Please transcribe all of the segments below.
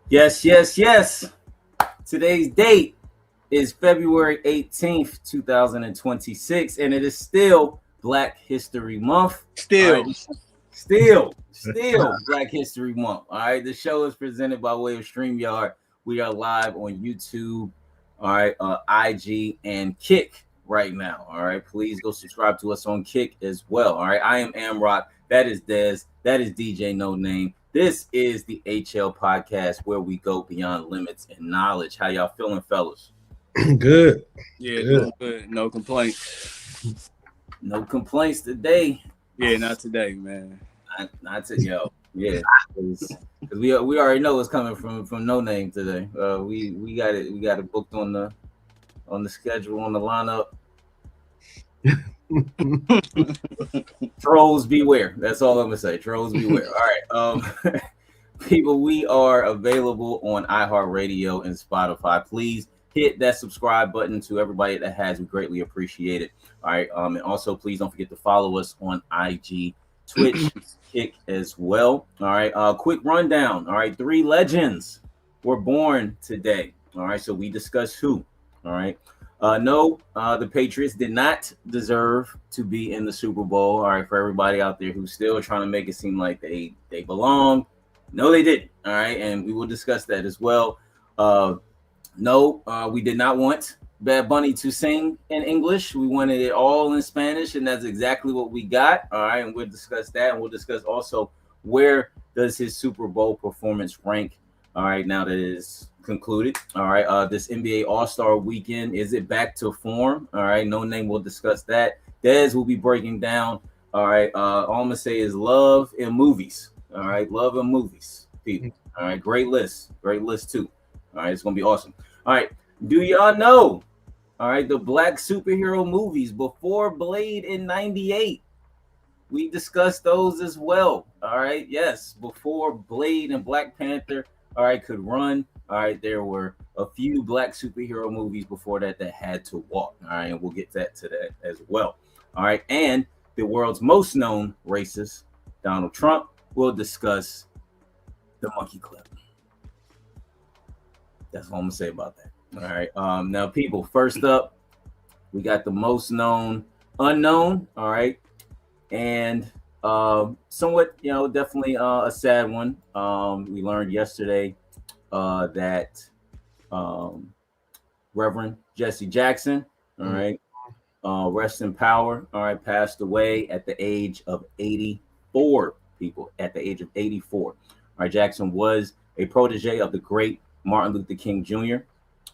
Yes, yes, yes. Today's date is February 18th, 2026, and it is still Black History Month. All right. Still, Still Black History Month. All right. The show is presented by way of StreamYard. We are live on YouTube, all right, IG, and Kick right now. All right. Please go subscribe to us on Kick as well. All right. I am Amrock. That is Dez. That is DJ No Name. This is the HL Podcast where we go beyond limits and knowledge. How y'all feeling, fellas? Good. yeah, Good. doing good. No complaints. No complaints today. Yeah, not today, man. Not to yo, yeah, because we already know what's coming from No Name today. We got it booked on the schedule on the lineup. Trolls beware. That's all I'm gonna say. Trolls beware. All right, people, we are available on iHeartRadio and Spotify. Please hit that subscribe button to everybody that has. We greatly appreciate it. All right, and also please don't forget to follow us on IG, Twitch, Kick as well. All right, quick rundown. All right, 3 legends were born today. All right, so we discuss who. All right. No, the Patriots did not deserve to be in the Super Bowl. All right, for everybody out there who's still trying to make it seem like they belong, no, they didn't. All right, and we will discuss that as well. No, we did not want Bad Bunny to sing in English. We wanted it all in Spanish, and that's exactly what we got. All right, and we'll discuss that, and we'll discuss also where does his Super Bowl performance rank. All right, now that it is concluded. All right, this NBA All-Star Weekend, is it back to form? All right, No Name will discuss that. Dez will be breaking down. All right, all I'm gonna say is love and movies. All right, love and movies, people. All right, great list too. All right, it's gonna be awesome. All right, do y'all know? All right, the black superhero movies before Blade in '98. We discussed those as well. All right, yes, before Blade and Black Panther, all right, could run. All right, there were a few black superhero movies before that had to walk. All right, and we'll get to that as well. All right, and the world's most known racist, Donald Trump, will discuss the monkey clip. That's all I'm gonna say about that. All right, now people, first up, we got the most known unknown. All right, and somewhat, definitely a sad one. We learned yesterday that Reverend Jesse Jackson, all right, rest in power, all right, passed away at the age of 84, people, at the age of 84. All right, Jackson was a protege of the great Martin Luther King Jr.,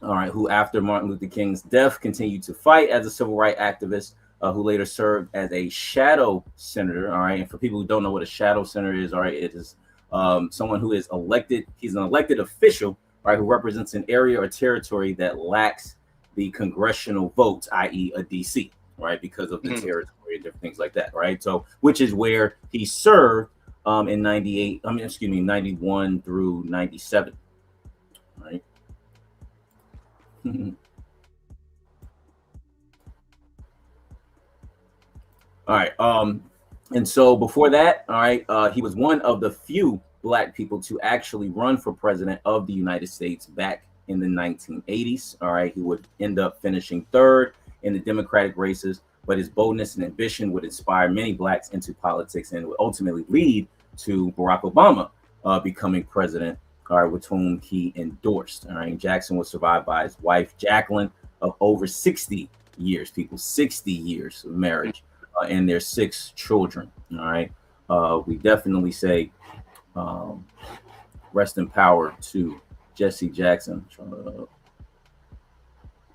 all right, who after Martin Luther King's death continued to fight as a civil rights activist, who later served as a shadow senator. All right, and for people who don't know what a shadow senator is, all right, it is someone who is elected. He's an elected official, right, who represents an area or territory that lacks the congressional votes, i.e., a DC, right, because of the territory and different things like that, right. So, which is where he served in 91 through 97, right. All right. And so before that, all right, he was one of the few black people to actually run for president of the United States back in the 1980s. All right. He would end up finishing third in the Democratic races, but his boldness and ambition would inspire many blacks into politics and would ultimately lead to Barack Obama becoming president, all right, with whom he endorsed. All right. Jackson was survived by his wife, Jacqueline, of over 60 years, people, 60 years of marriage. And their 6 children. All right, we definitely say rest in power to Jesse Jackson. I don't know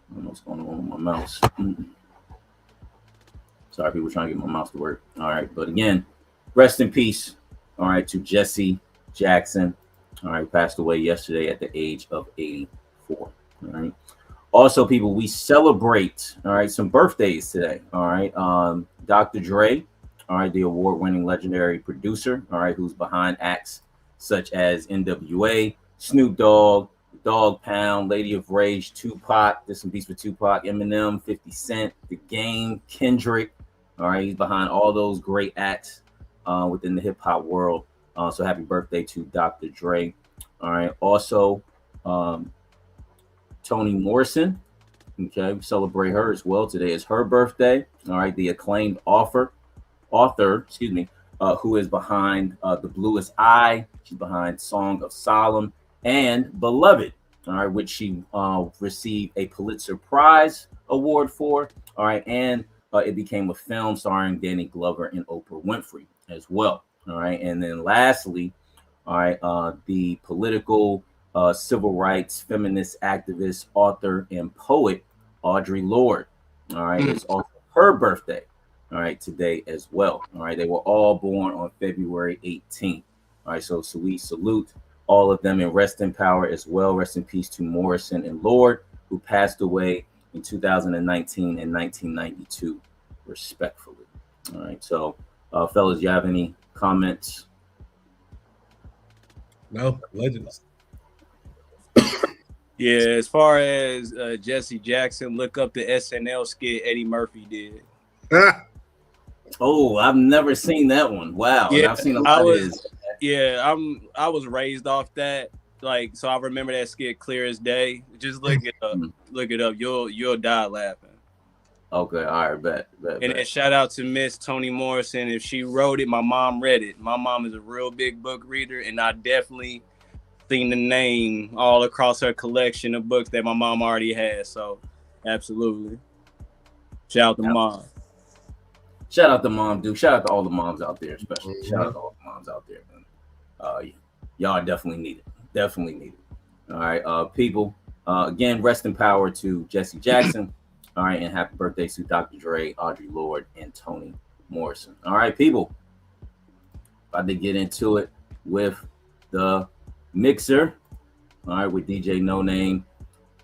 what's going on with my mouse. Sorry, people trying to get my mouse to work. All right, but again, rest in peace. All right, to Jesse Jackson. All right, passed away yesterday at the age of 84. All right. Also, people, we celebrate, all right, some birthdays today, all right. Dr. Dre, all right, the award-winning legendary producer, all right, who's behind acts such as NWA, Snoop Dogg, Dog Pound, Lady of Rage, Tupac, there's some beats with Tupac, Eminem, 50 Cent, The Game, Kendrick, all right, he's behind all those great acts within the hip-hop world. So happy birthday to Dr. Dre. All right. Also, Toni Morrison. Okay, we celebrate her as well. Today is her birthday. All right, the acclaimed author, who is behind The Bluest Eye. She's behind Song of Solomon and Beloved. All right, which she received a Pulitzer Prize award for. All right, and it became a film starring Danny Glover and Oprah Winfrey as well. All right, and then lastly, all right, the political civil rights feminist activist, author, and poet Audre Lorde. All right, it's also her birthday. All right, today as well. All right, they were all born on February 18th. All right, so we salute all of them and rest in power as well. Rest in peace to Morrison and Lorde, who passed away in 2019 and 1992, respectfully. All right, so fellas, you have any comments? No, legends. Yeah, as far as Jesse Jackson, look up the SNL skit Eddie Murphy did. Oh, I've never seen that one. Wow. Yeah, and I've seen a lot of his. Yeah, I was raised off that. Like, so I remember that skit clear as day. Just look it up. Look it up. You'll die laughing. Okay, all right, bet. And then shout out to Miss Toni Morrison. If she wrote it, my mom read it. My mom is a real big book reader, and I definitely seen the name all across her collection of books that my mom already has. So, absolutely. Shout out to mom. Shout out to mom, dude. Shout out to all the moms out there, especially. Shout out to all the moms out there, man. Y'all definitely need it. Definitely need it. All right, people. Again, rest in power to Jesse Jackson. All right, and happy birthday to Dr. Dre, Audre Lorde, and Toni Morrison. All right, people. About to get into it with the mixer. All right, with DJ No Name.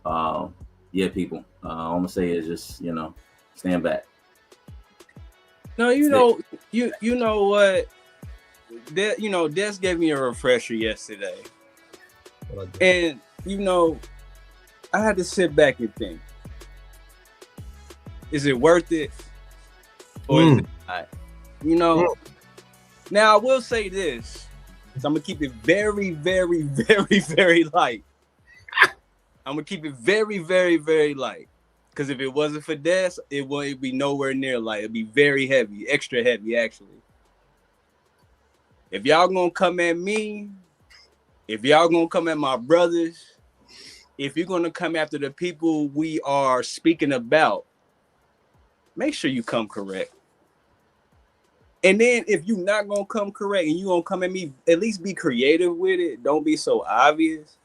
Yeah, people. All I'm gonna say is just stand back. No, you know what? Des gave me a refresher yesterday, and I had to sit back and think: is it worth it, or is it not? Now I will say this: so I'm gonna keep it very, very, very, very light. I'm gonna keep it very, very, very light. Because if it wasn't for Des, it wouldn't be nowhere near light. It'd be very heavy, extra heavy, actually. If y'all gonna come at me, if y'all gonna come at my brothers, if you're gonna come after the people we are speaking about, make sure you come correct. And then if you're not gonna come correct and you gonna come at me, at least be creative with it. Don't be so obvious.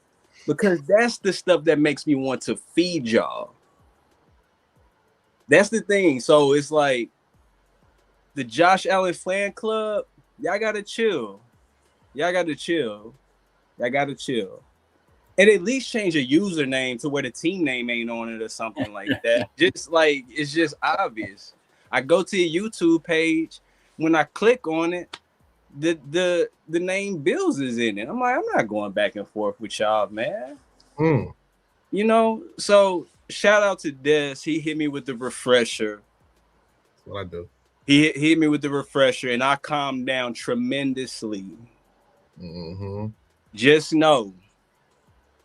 Because that's the stuff that makes me want to feed y'all. That's the thing. So it's like the Josh Allen fan club, y'all gotta chill. Y'all gotta chill. And at least change a username to where the team name ain't on it or something like that. Just like it's just obvious. I go to your YouTube page. When I click on it, the name Bills is in it. I'm like, I'm not going back and forth with y'all, man. So shout out to Des. He hit me with the refresher. That's what I do. He hit me with the refresher, and I calmed down tremendously. Just know,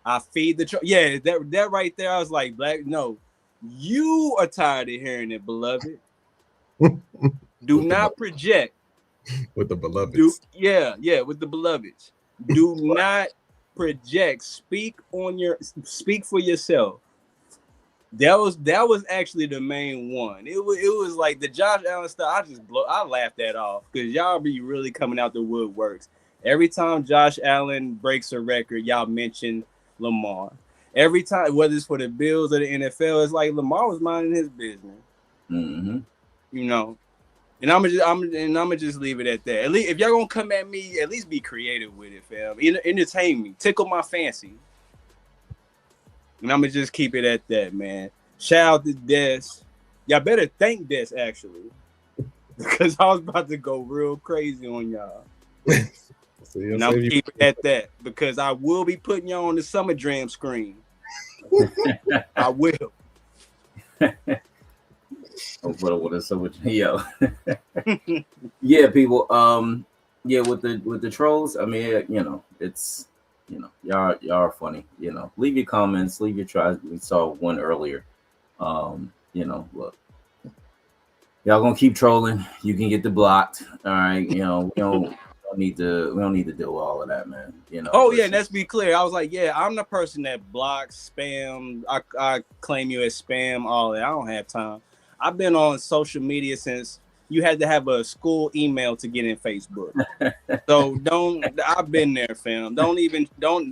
I feed the yeah. That right there, I was like, Black. No, you are tired of hearing it, beloved. Do not project with the beloveds. With the beloveds. Do not project. Speak for yourself. That was actually the main one. It was like the Josh Allen stuff. I laughed that off because y'all be really coming out the woodworks. Every time Josh Allen breaks a record, y'all mention Lamar. Every time, whether it's for the Bills or the NFL, it's like Lamar was minding his business. And I'm gonna just leave it at that. At least if y'all gonna come at me, at least be creative with it, fam. Entertain me, tickle my fancy. And I'm gonna just keep it at that, man. Shout out to Des. Y'all better thank Des actually, because I was about to go real crazy on y'all. And I'm gonna keep it at that because I will be putting y'all on the Summer Jam screen. I will. Yeah, people. Yeah, with the trolls. I mean, it's y'all are funny. Leave your comments, leave your tries. We saw one earlier. Look, y'all gonna keep trolling. You can get blocked. All right. We don't need to deal with all of that, man. Oh yeah, and let's be clear. I was like, yeah, I'm the person that blocks spam. I claim you as spam. All that. I don't have time. I've been on social media since you had to have a school email to get in Facebook. So I've been there, fam. Don't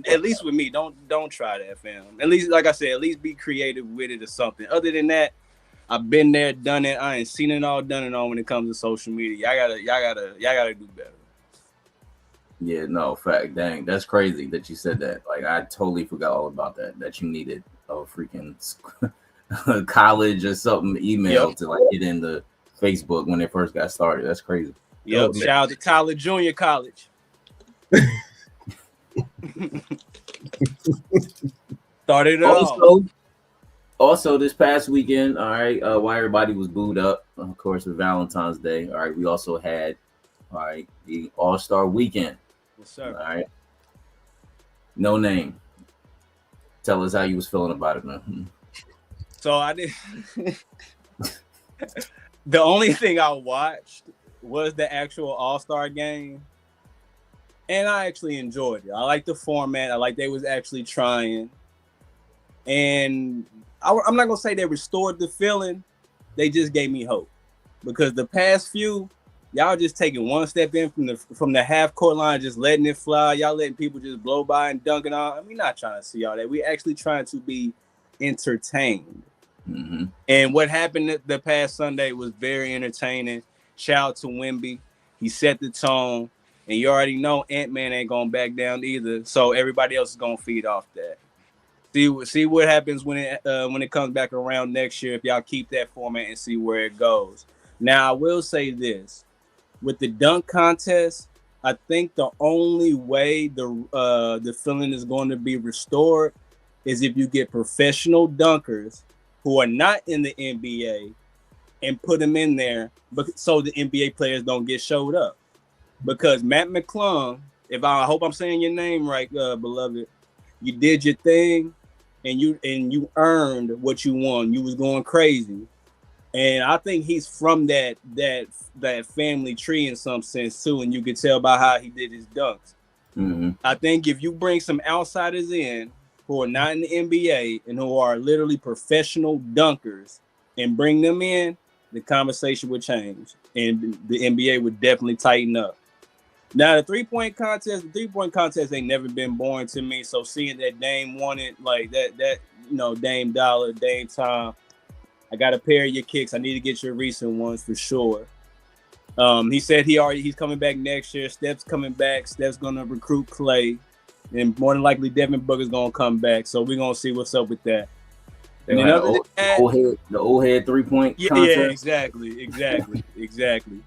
at least with me, don't try that, fam. At least, like I said, at least be creative with it or something. Other than that, I've been there, done it. I ain't seen it all, done it all when it comes to social media. Y'all gotta do better. Yeah, no, fact. Dang, that's crazy that you said that. Like, I totally forgot all about that you needed a freaking college or something email to like get in the Facebook when it first got started. That's crazy. Yep. Shout out to Tyler Junior College. Started it all. Also, this past weekend, all right, while everybody was booed up, of course, with Valentine's Day, all right, we also had, all right, the All-Star Weekend. Yes, sir. All right. No name. Tell us how you was feeling about it, man. So I did. The only thing I watched was the actual All-Star game, and I actually enjoyed it. I like the format. I like they was actually trying, and I'm not gonna say they restored the feeling. They just gave me hope, because the past few, y'all just taking one step in from the half court line, just letting it fly. Y'all letting people just blow by and dunk it on. We're not trying to see all that. We actually trying to be entertained. Mm-hmm. And what happened the past Sunday was very entertaining. Shout out to Wemby. He set the tone, and you already know Ant-Man ain't gonna back down either. So everybody else is gonna feed off that. See what happens when it comes back around next year, if y'all keep that format, and see where it goes. Now I will say this: with the dunk contest, I think the only way the feeling is going to be restored is if you get professional dunkers who are not in the NBA and put them in there, but so the NBA players don't get showed up. Because Matt McClung, I hope I'm saying your name right, beloved, you did your thing, and you earned what you won. You was going crazy, and I think he's from that family tree in some sense too, and you could tell by how he did his dunks. Mm-hmm. I think if you bring some outsiders in who are not in the NBA and who are literally professional dunkers and bring them in, the conversation would change and the NBA would definitely tighten up. Now, the three-point contest ain't never been boring to me. So seeing that Dame won it, like that Dame Dollar, Dame Time, I got a pair of your kicks. I need to get your recent ones for sure. He said he's coming back next year. Steph's coming back. Steph's gonna recruit Clay. And more than likely, Devin Booker's gonna come back, so we're gonna see what's up with that. And then the old head 3-point contest. Yeah, exactly.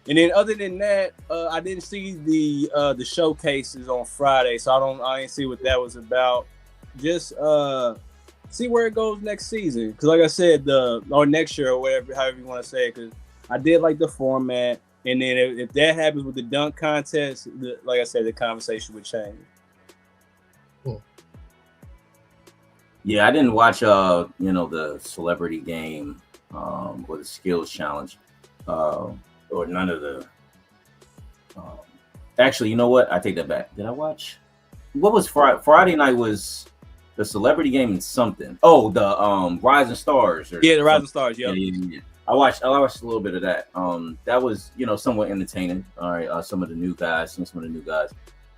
And then other than that, I didn't see the showcases on Friday, so I didn't see what that was about. Just see where it goes next season, because like I said, or next year or whatever, however you want to say it. Because I did like the format, and then if that happens with the dunk contest, like I said, the conversation would change. Yeah, I didn't watch the celebrity game or the skills challenge or none of the actually, you know what? I take that back. Did I watch? What was Friday night was the celebrity game and something. Oh, the Rising Stars. The Rising Stars, yeah. I watched a little bit of that. That was, somewhat entertaining. All right, some of the new guys.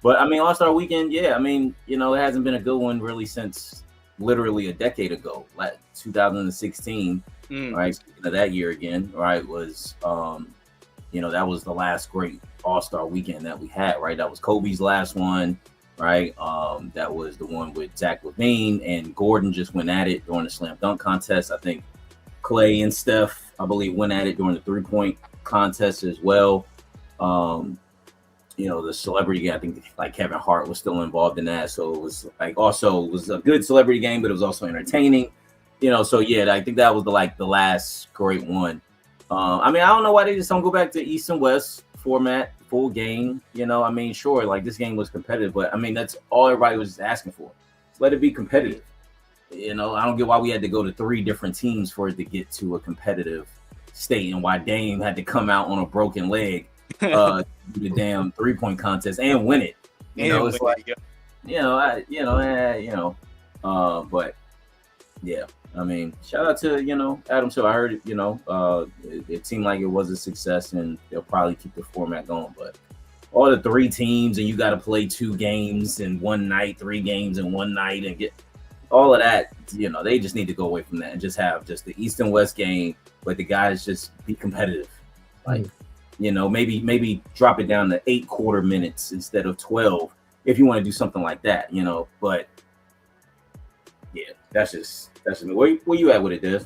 But I mean, All-Star Weekend, yeah, I mean, it hasn't been a good one really since literally a decade ago, like 2016. Right, speaking of that year again, right, was that was the last great All-Star Weekend that we had, right? That was Kobe's last one, right? That was the one with Zach LaVine and Gordon just went at it during the slam dunk contest. I think Clay and Steph, I believe, went at it during the 3-point contest as well. The celebrity game, I think like Kevin Hart was still involved in that. So it was like also it was a good celebrity game, but it was also entertaining. So yeah, I think that was the last great one. I mean, I don't know why they just don't go back to East and West format, full game. You know, I mean, sure, like this game was competitive, but I mean, that's all everybody was just asking for. Let it be competitive. You know, I don't get why we had to go to 3 different teams for it to get to a competitive state, and why Dame had to come out on a broken leg, do the damn 3-point contest and win it. You know, it's like, but yeah, I mean, shout out to, Adam. So I heard it, it seemed like it was a success, and they'll probably keep the format going. But all the 3 teams, and you got to play 2 games in one night, 3 games in one night, and get all of that. They just need to go away from that and just have just the East and West game, but the guys just be competitive. Like, maybe drop it down to 8 quarter minutes instead of 12 if you want to do something like that, But yeah, that's just me. Where you at with it, Des?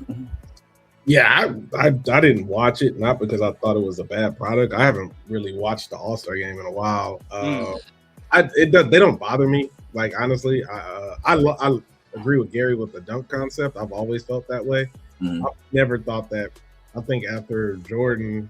Yeah, I didn't watch it, not because I thought it was a bad product. I haven't really watched the All-Star game in a while. They don't bother me. Like, honestly, I agree with Gary with the dunk concept. I've always felt that way. I've never thought that. I think after Jordan,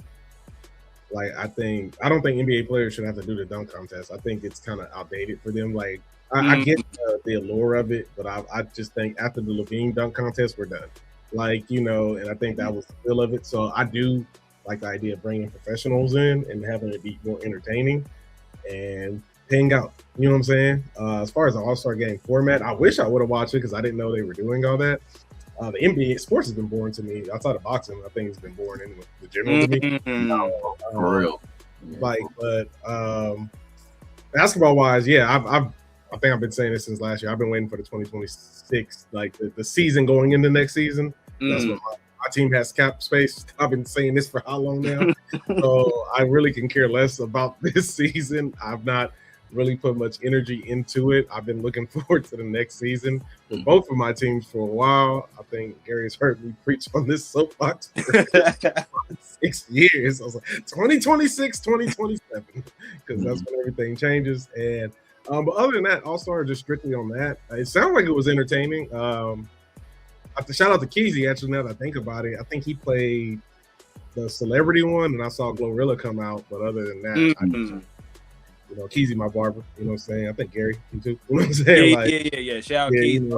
like, I don't think NBA players should have to do the dunk contest. I think it's kind of outdated for them. Like, I get the allure of it, but I just think after the Levine dunk contest, we're done. Like, and I think that was the feel of it. So I do like the idea of bringing professionals in and having it be more entertaining and paying out. You know what I'm saying? As far as the All-Star game format, I wish I would have watched it because I didn't know they were doing all that. The NBA sports has been boring to me. Outside of boxing, I think it's been boring anyway. The general to me. For real. But basketball wise, yeah, I think I've been saying this since last year. I've been waiting for the 2026, like the season going into next season. That's what my team has cap space. I've been saying this for how long now? So I really can care less about this season. I've not really put much energy into it. I've been looking forward to the next season for both of my teams for a while. I think Gary has heard me preach on this soapbox for 6 years. I was like, 2026, 2027, because that's when everything changes. And but other than that, All-Star just strictly on that. It sounded like it was entertaining. I have to shout out to Keezy, actually, now that I think about it. I think he played the celebrity one, and I saw Glorilla come out. But other than that, Keezy, my barber, you know what I'm saying? I think Gary, you too. You know what I'm saying? Yeah. Shout out Keezy.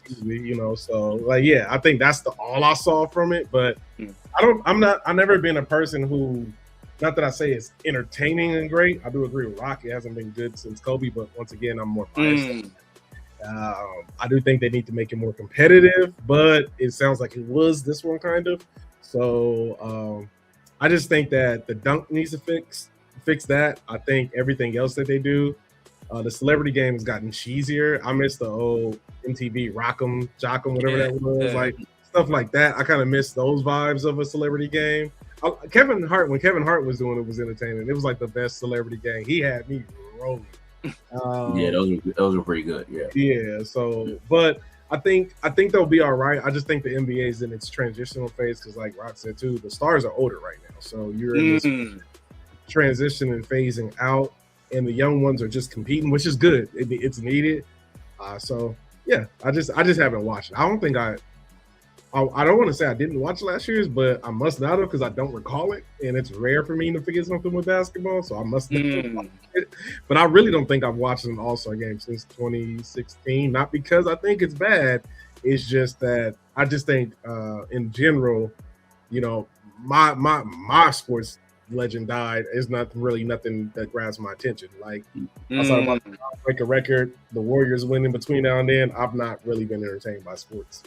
Keezy, so like, yeah, I think that's all I saw from it. But I've never been a person who, not that I say it's entertaining and great. I do agree with Rock. It hasn't been good since Kobe, but once again, I'm more biased. I do think they need to make it more competitive, but it sounds like it was this one kind of. So I just think that the dunk needs to fix that. I think everything else that they do, the celebrity game has gotten cheesier. I miss the old MTV Rock'em, Jock'em, whatever that was, like stuff like that. I kind of miss those vibes of a celebrity game. When Kevin Hart was doing it, was entertaining. It was like the best celebrity game. He had me rolling. Yeah, those were pretty good. Yeah. So, but I think they'll be all right. I just think the NBA is in its transitional phase because, like Rock said too, the stars are older right now. So you're in this transition and phasing out, and the young ones are just competing, which is good. It's needed. So yeah, I just haven't watched it. I don't think I don't want to say I didn't watch last year's, but I must not have because I don't recall it, and it's rare for me to forget something with basketball, so I must not have watched it. But I really don't think I've watched an All-Star game since 2016, not because I think it's bad. It's just that I just think in general, my sports legend died. It's not really nothing that grabs my attention. Like I saw about break a record, the Warriors winning between now and then. I've not really been entertained by sports.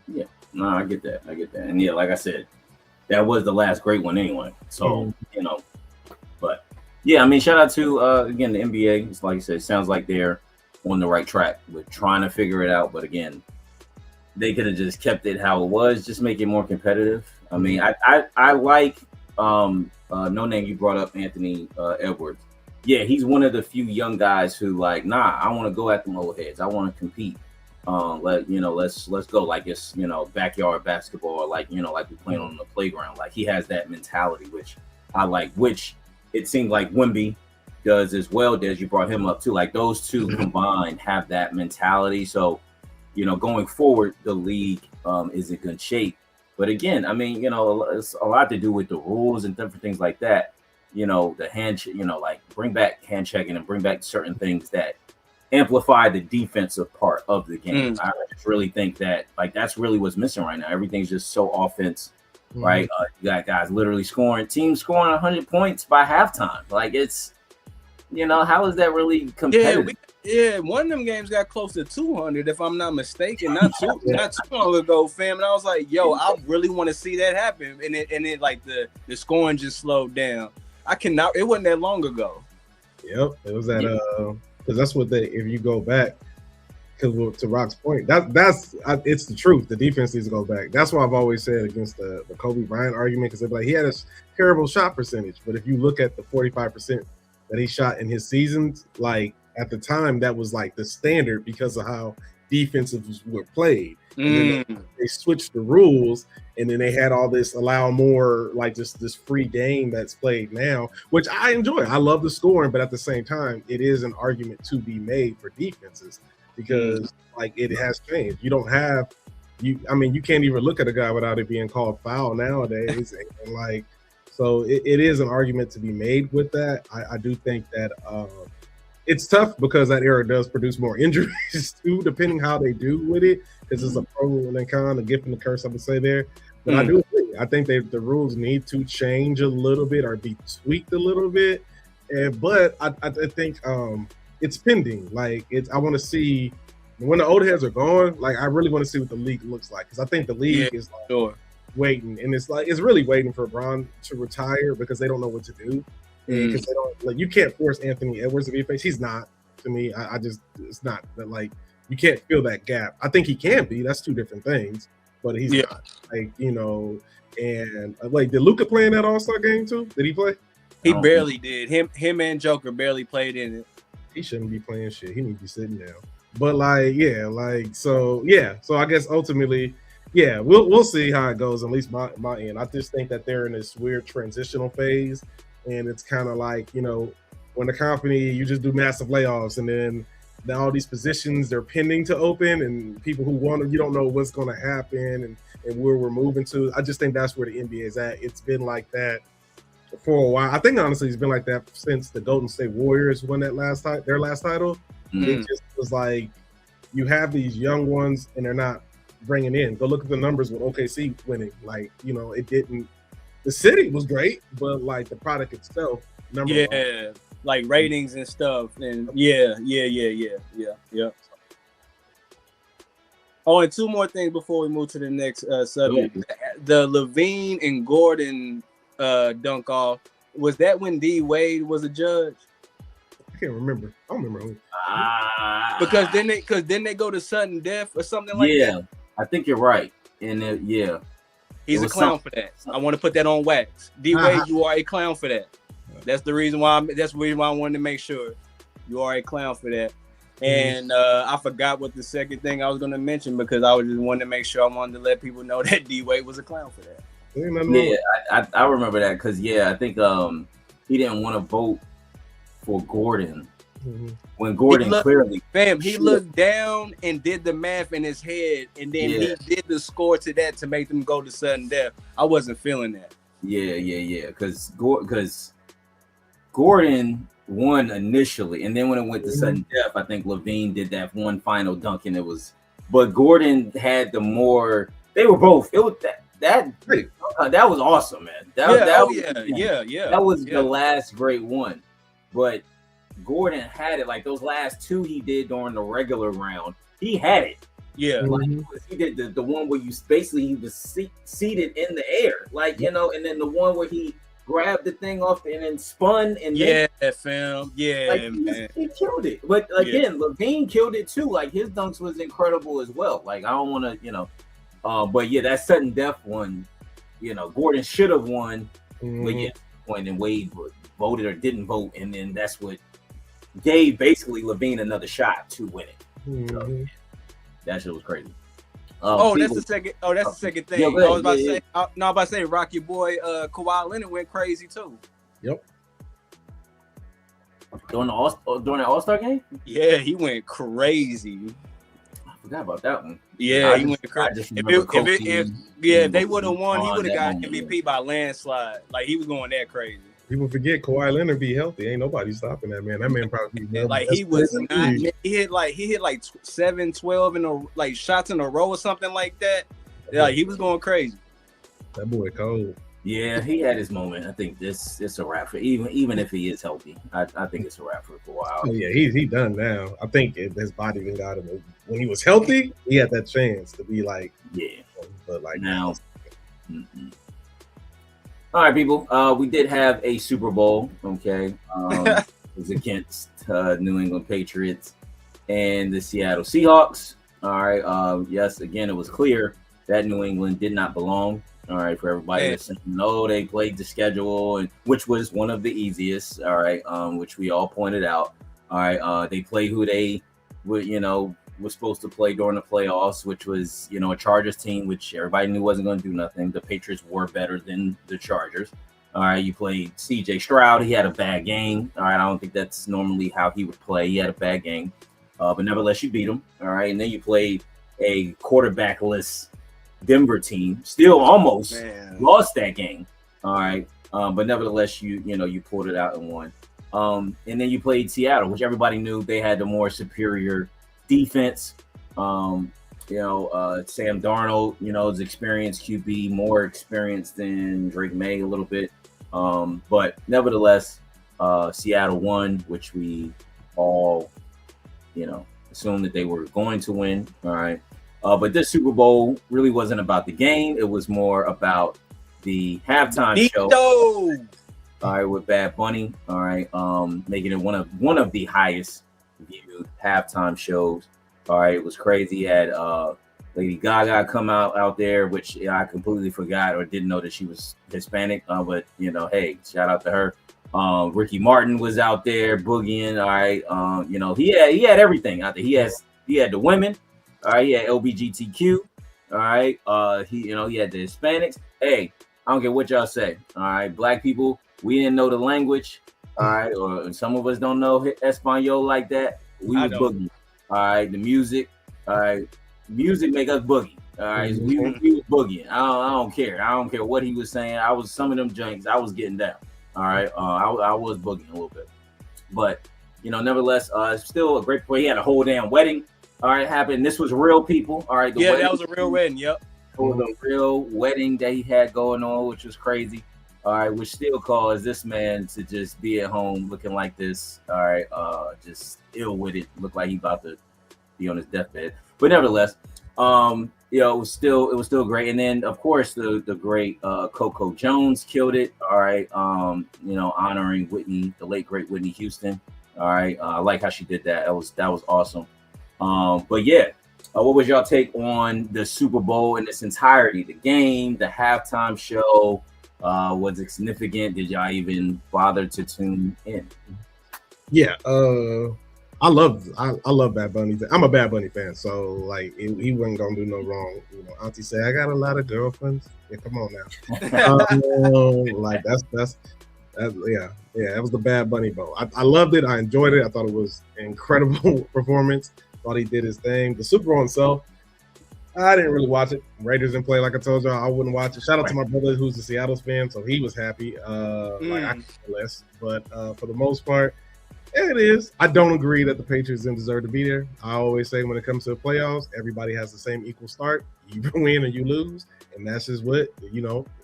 Yeah, no, I get that. And yeah, like I said, that was the last great one anyway. So, but yeah, I mean, shout out to, again, the NBA. It's like I said, it sounds like they're on the right track with trying to figure it out. But again, they could have just kept it how it was, just make it more competitive. I mean, I like, no name you brought up, Anthony Edwards. Yeah, he's one of the few young guys who like, I want to go at them old heads. I want to compete. Let's go like it's backyard basketball, or like like we playing on the playground. Like he has that mentality, which I like. Which it seems like Wemby does as well. Des, you brought him up too. Like those two combined have that mentality. So going forward, the league is in good shape. But again, I mean, it's a lot to do with the rules and different things like that. The like bring back hand checking and bring back certain things that amplify the defensive part of the game. I just really think that like that's really what's missing right now. Everything's just so offense, right? You got guys literally teams scoring 100 points by halftime. Like it's, how is that really competitive? Yeah, one of them games got close to 200, if I'm not mistaken, not too long ago, fam. And I was like, yo, I really want to see that happen. And it like the scoring just slowed down. It wasn't that long ago. Yep, it was that because that's what if you go back, because to Rock's point, it's the truth. The defense needs to go back. That's why I've always said against the Kobe Bryant argument, because they're like he had a terrible shot percentage, but if you look at the 45% that he shot in his seasons, like at the time that was like the standard because of how defenses were played. And then they switched the rules, and then they had all this allow more like this free game that's played now, which I enjoy. I love the scoring, but at the same time, it is an argument to be made for defenses because like it has changed. You don't have you can't even look at a guy without it being called foul nowadays. And like so it is an argument to be made with that. I do think that it's tough because that era does produce more injuries too, depending how they do with it. Because it's a pro and a con, a gift and a curse, I would say there. But I do agree. I think the rules need to change a little bit or be tweaked a little bit. But I think it's pending. Like I want to see when the old heads are gone. Like I really want to see what the league looks like because I think the league is like waiting, and it's really waiting for LeBron to retire because they don't know what to do. Because they don't like you can't force Anthony Edwards to be a face. He's not to me. I just it's not that like. You can't fill that gap. I think he can be. That's two different things. But he's not. Like, and like, did Luka play in that All-Star game too? Did he play? He barely did. Him and Joker barely played in it. He shouldn't be playing shit. He need to be sitting down. But so I guess ultimately, we'll see how it goes. At least my end. I just think that they're in this weird transitional phase, and it's kind of like when the company you just do massive layoffs, and then now all these positions they're pending to open, and people who you don't know what's going to happen and where we're moving to. I just think that's where the NBA is at. It's been like that for a while. I think honestly it's been like that since the Golden State Warriors won their last title. It just was like you have these young ones and they're not bringing in. Go look at the numbers with OKC winning. Like it didn't. The city was great, but like the product itself. Like ratings and stuff, and yeah. Oh, and two more things before we move to the next subject. The Levine and Gordon dunk off, was that when D Wade was a judge? I can't remember. I don't remember who. Because then they go to sudden death or something like that. Yeah, I think you're right. And he's a clown for that. I want to put that on wax. D Wade, you are a clown for that. That's the reason why. That's the reason why I wanted to make sure you are a clown for that. And I forgot what the second thing I was going to mention because I was just wanting to make sure I wanted to let people know that D Wade was a clown for that. Yeah, I remember that because I think he didn't want to vote for Gordon when Gordon he looked down and did the math in his head, and then he did the score to that to make them go to sudden death. I wasn't feeling that. Yeah. Because Gordon won initially, and then when it went to sudden death, I think Levine did that one final dunk, and but Gordon had the more. They were both. It was that was awesome, man. That was the last great one, but Gordon had it like those last two he did during the regular round. He had it. Yeah, like he did the one where he was seated in the air, like and then the one where he grabbed the thing off and then spun and fam. Yeah, like, man. He killed it. But again, Levine killed it too. Like his dunks was incredible as well. Like I don't want to, but that sudden death one, Gordon should have won. But point and Wade voted or didn't vote, and then that's what gave basically Levine another shot to win it. So, that shit was crazy. That's the second. That's the second thing. I was about to say, Rock your boy Kawhi Leonard went crazy too. Yep. During the All-Star game? Yeah, he went crazy. forgot about that one. Yeah, he went crazy. If they would have won, he would have got MVP by landslide. Like he was going that crazy. People forget Kawhi Leonard be healthy. Ain't nobody stopping that man. That man probably be like he was not. He hit like 7, 12 in a like shots in a row or something like that. Yeah, he was going crazy. That boy cold. Yeah, he had his moment. I think it's a wrap for even if he is healthy. I think it's a wrap for a while. Oh yeah, he done now. I think his body even got him. When he was healthy, he had that chance to be like, yeah. But like now. Mm-hmm. All right, people. We did have a Super Bowl. Okay, it was against New England Patriots and the Seattle Seahawks. All right. Yes, again, it was clear that New England did not belong. All right, for everybody that's saying, no, they played the schedule, and which was one of the easiest. All right, which we all pointed out. All right, they played who they would, was supposed to play during the playoffs, which was, a Chargers team, which everybody knew wasn't going to do nothing. The Patriots were better than the Chargers. All right, you played C.J. Stroud. He had a bad game. All right, I don't think that's normally how he would play. He had a bad game, but nevertheless, you beat him. All right, and then you played a quarterbackless Denver team, still almost lost that game. All right, but nevertheless, you pulled it out and won. And then you played Seattle, which everybody knew they had the more superior defense. Sam Darnold, is experienced QB, more experienced than Drake May a little bit. But nevertheless, Seattle won, which we all, assumed that they were going to win. All right. But this Super Bowl really wasn't about the game. It was more about the halftime show. All right, with Bad Bunny. All right, making it one of the highest viewed halftime shows. All right, it was crazy. You had Lady Gaga come out there, which I completely forgot or didn't know that she was Hispanic. But hey, shout out to her. Ricky Martin was out there boogieing. All right, he had everything out there. He had the women. All right, he had LGBTQ. All right, he had the Hispanics. Hey, I don't care what y'all say. All right, black people, we didn't know the language. All right, or some of us don't know Espanol like that. We was boogie. All right, the music. All right, music make us boogie. All right, we was boogieing. I don't care. I don't care what he was saying. Some of them junks. I was getting down. All right, I was boogieing a little bit, but nevertheless, still a great play. He had a whole damn wedding. All right, happened. This was real people. All right, that was a real wedding. Yep, it was a real wedding that he had going on, which was crazy. All right, which still caused this man to just be at home looking like this. All right, just ill with it, looked like he about to be on his deathbed. But nevertheless, it was still great. And then of course the great Coco Jones killed it. All right, honoring Whitney, the late great Whitney Houston. All right, I like how she did that. That was awesome. But yeah, what was y'all take on the Super Bowl in its entirety? The game, the halftime show, was it significant? Did y'all even bother to tune in? Yeah, I love Bad Bunny. I'm a Bad Bunny fan, so like he wasn't gonna do no wrong. Auntie said I got a lot of girlfriends. Yeah, come on now. Like that's yeah. That was the Bad Bunny Bowl. I loved it. I enjoyed it. I thought it was an incredible performance. Thought he did his thing. The Super Bowl itself, I didn't really watch it. Raiders didn't play, like I told y'all. I wouldn't watch it. Shout out to my brother who's a Seattle fan, so he was happy. Like I could care less, but for the most part, it is. I don't agree that the Patriots didn't deserve to be there. I always say when it comes to the playoffs, everybody has the same equal start. You win and you lose, and that's just what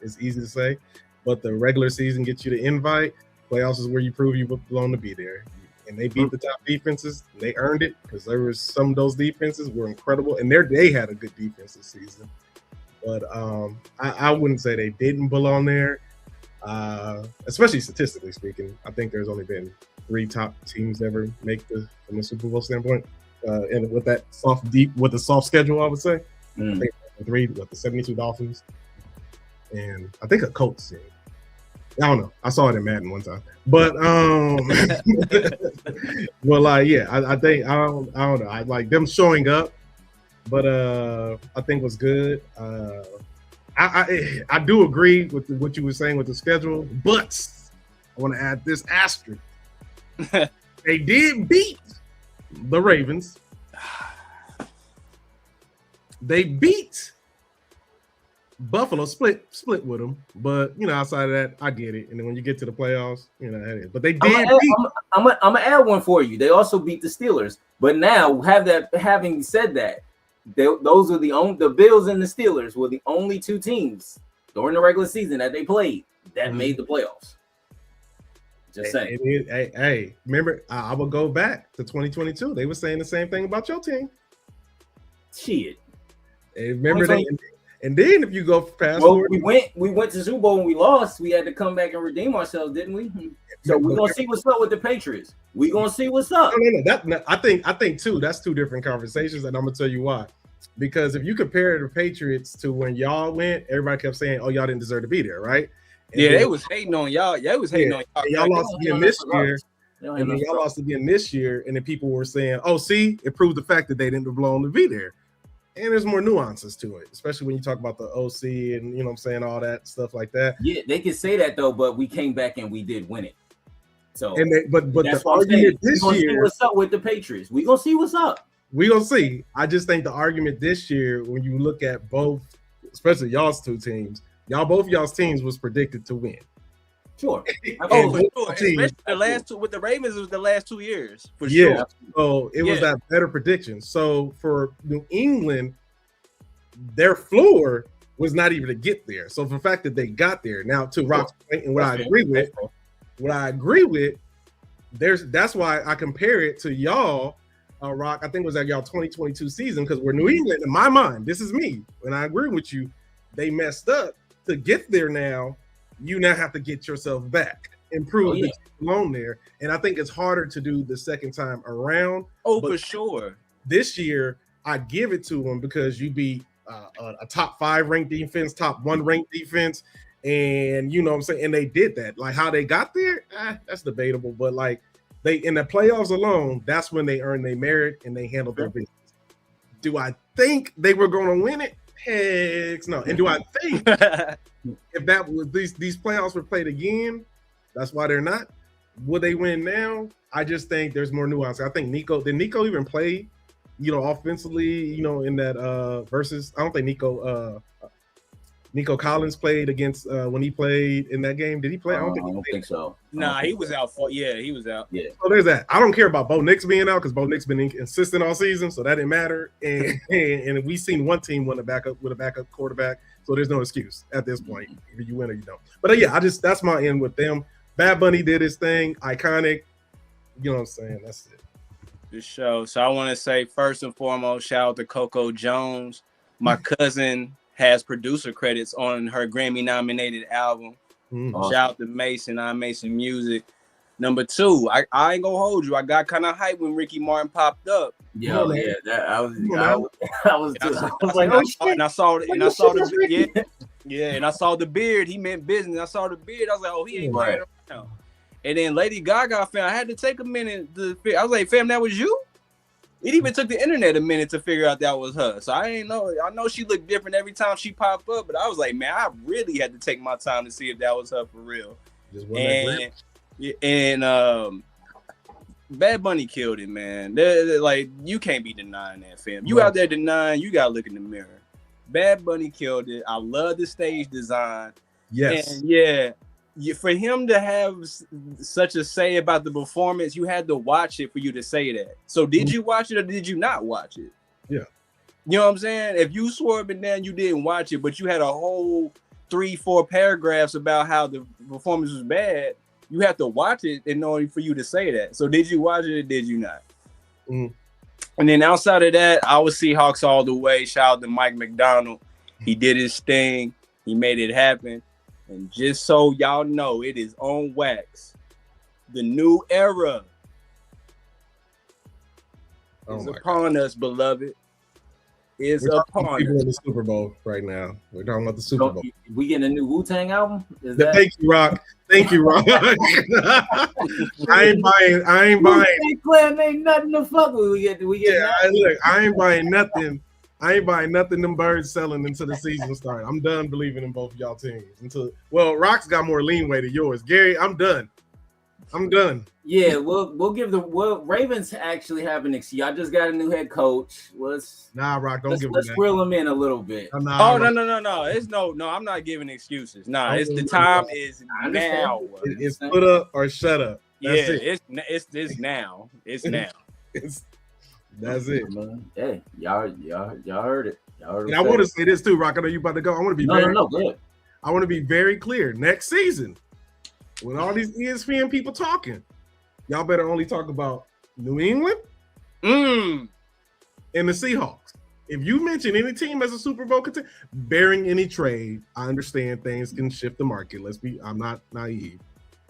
it's easy to say. But the regular season gets you the invite. Playoffs is where you prove you belong to be there. And they beat the top defenses. They earned it because there was some of those defenses were incredible, and they had a good defense this season. But I wouldn't say they didn't belong there, especially statistically speaking. I think there's only been 3 top teams ever make from the Super Bowl standpoint, and with that with the soft schedule, I would say. I think 3 with the 72 Dolphins, and I think a Colts team. I don't know. I saw it in Madden one time, but well, I think I don't know. I like them showing up, but I think was good. I do agree with what you were saying with the schedule, but I want to add this asterisk. They did beat the Ravens. They beat Buffalo, split with them, but outside of that, I get it. And then when you get to the playoffs, that is. But they did. I'm gonna add one for you. They also beat the Steelers, but now having said that, those are the Bills and the Steelers were the only two teams during the regular season that they played that made the playoffs. Just saying. Hey, remember, I will go back to 2022. They were saying the same thing about your team. Shit. Hey, remember they. And then if you go past, we went to Super Bowl and we lost. We had to come back and redeem ourselves, didn't we? So we're gonna see what's up with the Patriots. We're gonna see what's up. No. I think too. That's two different conversations, and I'm gonna tell you why. Because if you compare the Patriots to when y'all went, everybody kept saying, "Oh, y'all didn't deserve to be there," right? And then, they was hating on y'all. Yeah, it was hating on y'all. And y'all lost again this year. And then y'all lost again this year, and then people were saying, "Oh, see, it proved the fact that they didn't belong to be there." And there's more nuances to it, especially when you talk about the OC and all that stuff like that. Yeah, they can say that though, but we came back and we did win it. So, but that's the argument this year, see what's up with the Patriots. We gonna see what's up. We gonna see. I just think the argument this year, when you look at both, especially y'all's two teams, both y'all's teams was predicted to win. Sure. For sure. Especially the last two with the Ravens, it was the last 2 years for sure. So it was that better prediction. So for New England, their floor was not even to get there. So for the fact that they got there, now to Rock's point, and what I agree with, that's why I compare it to y'all, Rock. I think it was like y'all 2022 season, because we're New England. In my mind, this is me, and I agree with you. They messed up to get there. Now you now have to get yourself back and prove that you belong there. And I think it's harder to do the second time around. For sure. This year, I give it to them because you beat a top 5 ranked defense, top 1 ranked defense. And you know what I'm saying? And they did that. Like how they got there, that's debatable. But like they in the playoffs alone, that's when they earned their merit and they handled their business. Do I think they were going to win it? Heck no. And do I think if that was these playoffs were played again, that's why they're not. Would they win now? I just think there's more nuance. I think Nico even play, offensively, in that versus. I don't think Nico Collins played against when he played in that game. Did he play? I don't think so. Nah, he was out. He was out. Yeah. So there's that. I don't care about Bo Nix being out because Bo Nix been inconsistent all season, so that didn't matter. And we've seen one team win with a backup quarterback, so there's no excuse at this point. Either you win or you don't. But that's my end with them. Bad Bunny did his thing, iconic. You know what I'm saying? That's it. The show. So I want to say first and foremost, shout out to Coco Jones. My cousin has producer credits on her Grammy-nominated album. Shout out to Mason, Mason Music. Number 2, I ain't gonna hold you. I got kind of hyped when Ricky Martin popped up. I was like, oh shit. And I saw the beard. He meant business. I saw the beard. I was like, oh, he ain't right around. And then Lady Gaga, fam, I had to take a minute to figure. I was like, fam, that was you? It even took the internet a minute to figure out that was her. So I ain't know. I know she looked different every time she popped up, but I was like, man, I really had to take my time to see if that was her for real. And Bad Bunny killed it, man. They're like, you can't be denying that, fam. You out there denying, you gotta look in the mirror. Bad Bunny killed it. I love the stage design. Yes. And for him to have such a say about the performance, you had to watch it for you to say that. So did you watch it or did you not watch it? Yeah. You know what I'm saying? If you swore up and down you didn't watch it, but you had a whole 3-4 paragraphs about how the performance was bad, you have to watch it in order for you to say that. So did you watch it or did you not? And then outside of that, I was Seahawks all the way. Shout out to Mike McDonald. He did his thing. He made it happen. And just so y'all know, it is on wax. The new era is upon us, beloved. Is upon people in the Super Bowl right now. We're talking about the Super Bowl. We getting a new Wu-Tang album? Thank you, Rock. Thank you, Rock. I ain't buying. Wu-Tang ain't nothing to fuck with. I ain't buying nothing. I ain't buying nothing them birds selling until the season starts. I'm done believing in both of y'all teams. Rock's got more lean way to yours. Gary, I'm done. I'm done. Yeah, we'll give Ravens actually have an excuse. Y'all just got a new head coach. Let's Rock, don't give let's him that. reel him in a little bit. No. It's no. I'm not giving excuses. It's the time is now. It's put up or shut up. That's it's now. It's now. That's it. Hey, y'all heard it. And I want to say this too, Rock. I know you about to go. I want to be go ahead. I want to be very clear. Next season, when all these ESPN people talking, y'all better only talk about New England and the Seahawks. If you mention any team as a Super Bowl contender, bearing any trade, I understand things can shift the market. I'm not naive.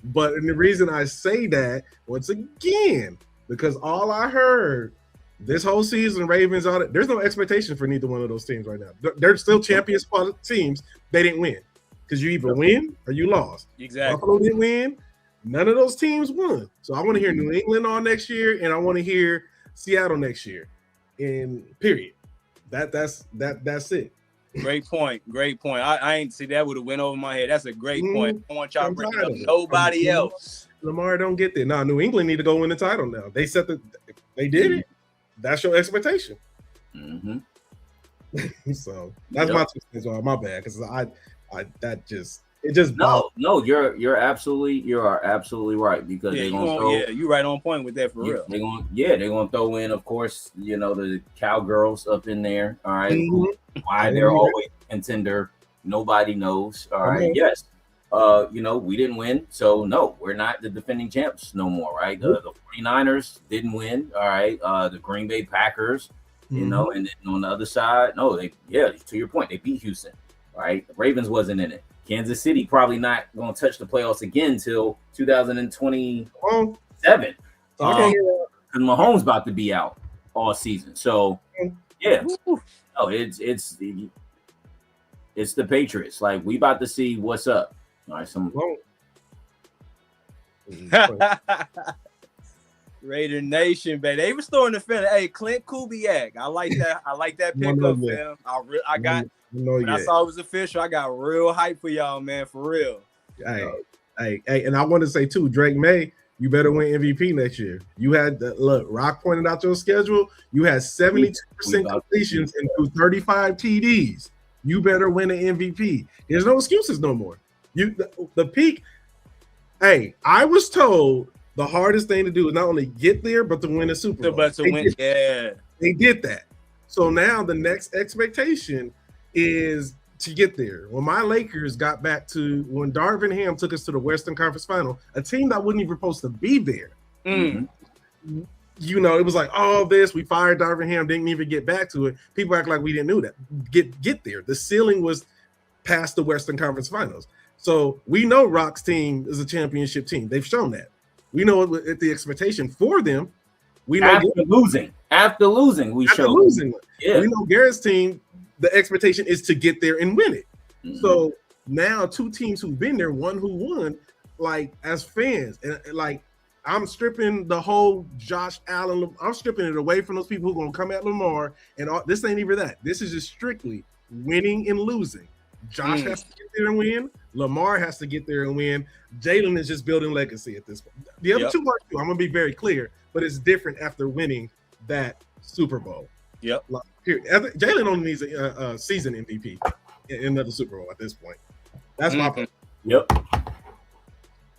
But the reason I say that, once again, because all I heard this whole season, Ravens, there's no expectation for neither one of those teams right now. They're still champions teams. They didn't win. Because you either win or you lost. Exactly. Buffalo didn't win. None of those teams won. So I want to hear New England all next year, and I want to hear Seattle next year. And period. That's it. Great point. I ain't see that would have went over my head. That's a great point. I want y'all to bring it up. Nobody else. Lamar don't get there. Now New England need to go win the title now. They did it. That's your expectation. Mm-hmm. So that's my 2 cents on my bad, because you're absolutely right, because you're right on point with that for real. They're gonna throw in, of course, the cowgirls up in there. All right, why they're always contender, nobody knows. All right, yes, we didn't win, so no, we're not the defending champs no more. Right, the 49ers didn't win. All right, the Green Bay Packers, and then on the other side, to your point, they beat Houston. Right, the Ravens wasn't in it. Kansas City probably not going to touch the playoffs again till 2027. Because Mahomes about to be out all season. So it's the Patriots. Like, we about to see what's up. All right, Raider Nation, baby. They were throwing the fin. Hey, Clint Kubiak. I like that pickup, fam. I got. When I saw it was official, I got real hype for y'all, man, for real. Hey, and I want to say too, Drake May, you better win MVP next year. You had Rock pointed out your schedule. You had 72% completions and 35 TDs. You better win an MVP. There's no excuses no more. The peak. Hey, I was told the hardest thing to do is not only get there, but to win a Super Bowl. They did that. So now the next expectation is to get there. When my Lakers got back to when Darvin Ham took us to the Western Conference Final, a team that wasn't even supposed to be there. It was like, we fired Darvin Ham, didn't even get back to it. People act like we didn't know that. Get there. The ceiling was past the Western Conference Finals. So we know Rock's team is a championship team. They've shown that. We know the expectation for them. We know after losing, we know Garrett's team. The expectation is to get there and win it. So now 2 teams who've been there, one who won, like, as fans, and like, I'm stripping the whole Josh Allen. I'm stripping it away from those people who are going to come at Lamar. And this ain't even that. This is just strictly winning and losing. Josh has to get there and win. Lamar has to get there and win. Jalen is just building legacy at this point. The other 2 are too. I'm going to be very clear, but it's different after winning that Super Bowl. Yep. Jalen only needs a season MVP in another Super Bowl at this point. That's my point. Yep.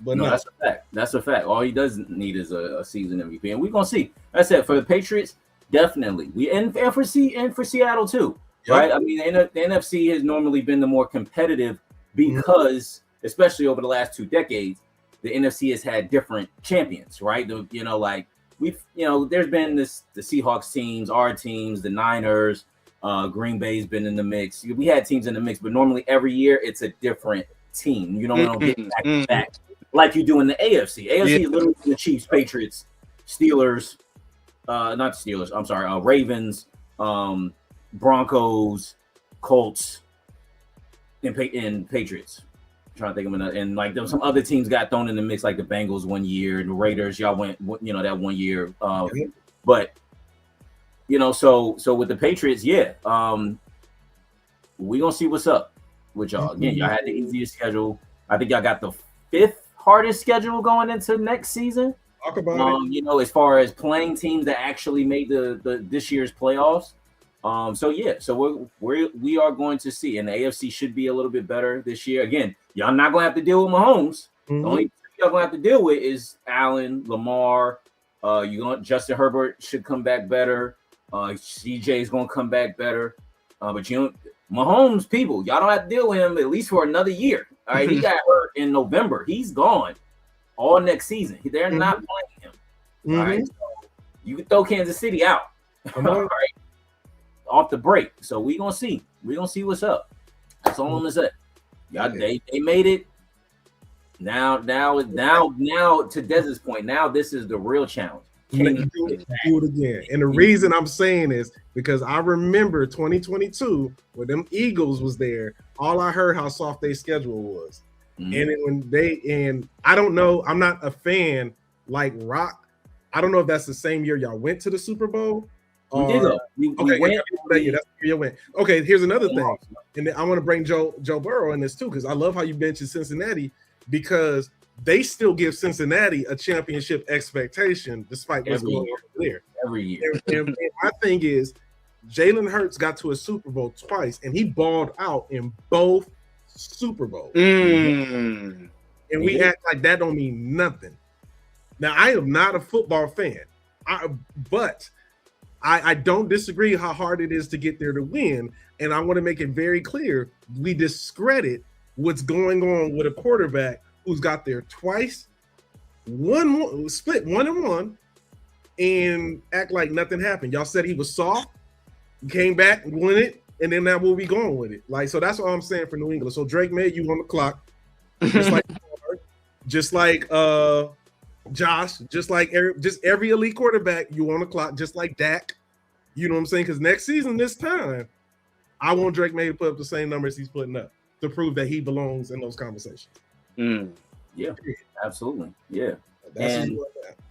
But no, that's a fact. That's a fact. All he does need is a season MVP, and we're gonna see. That's it for the Patriots. Definitely, and for Seattle too, right? I mean, the NFC has normally been the more competitive because, especially over the last 2 decades, the NFC has had different champions, right? There's been the Seahawks teams, our teams, the Niners, Green Bay's been in the mix. We had teams in the mix, but normally every year it's a different team. You don't get back to back like you do in the AFC. AFC is literally the Chiefs, Patriots, Steelers, Ravens, Broncos, Colts, and Patriots. I'm trying to think of another, and like there was some other teams got thrown in the mix, like the Bengals one year, and the Raiders, y'all went, that 1 year. But so with the Patriots, we gonna see what's up with y'all. Again, y'all had the easiest schedule. I think y'all got the 5th hardest schedule going into next season. Talk about it. You know, as far as playing teams that actually made the this year's playoffs. So we are going to see, and the AFC should be a little bit better this year. Again, y'all not gonna have to deal with Mahomes. The only thing y'all gonna have to deal with is Allen, Lamar. Justin Herbert should come back better. CJ is gonna come back better. But Mahomes, people, y'all don't have to deal with him at least for another year. All right, he got hurt in November. He's gone all next season. They're not playing him. All right, so you can throw Kansas City out. All right, off the break. So we gonna see. We gonna see what's up. That's all I'm gonna say. Y'all, they made it. Now, to Dez's point, now this is the real challenge. Do it again. And the reason I'm saying is because I remember 2022 when them Eagles was there. All I heard how soft their schedule was, and I don't know. I'm not a fan like Rock. I don't know if that's the same year y'all went to the Super Bowl. We did go. We went. That's the year you went. Okay, here's another thing, and then I want to bring Joe Burrow in this too because I love how you mentioned Cincinnati because they still give Cincinnati a championship expectation despite what's going on there every year. And my thing is, Jalen Hurts got to a Super Bowl twice, and he balled out in both Super Bowls. And we act like that don't mean nothing. Now, I am not a football fan, but I don't disagree how hard it is to get there to win. And I want to make it very clear, we discredit what's going on with a quarterback who's got there twice, split 1-1, and act like nothing happened. Y'all said he was soft, came back, won it, and then now we'll be going with it. Like, so that's all I'm saying for New England. So Drake made you on the clock, just like Josh, just like every elite quarterback, you on the clock, just like Dak. You know what I'm saying? Because next season, this time, I want Drake May to put up the same numbers he's putting up to prove that he belongs in those conversations. Yeah, absolutely. Yeah.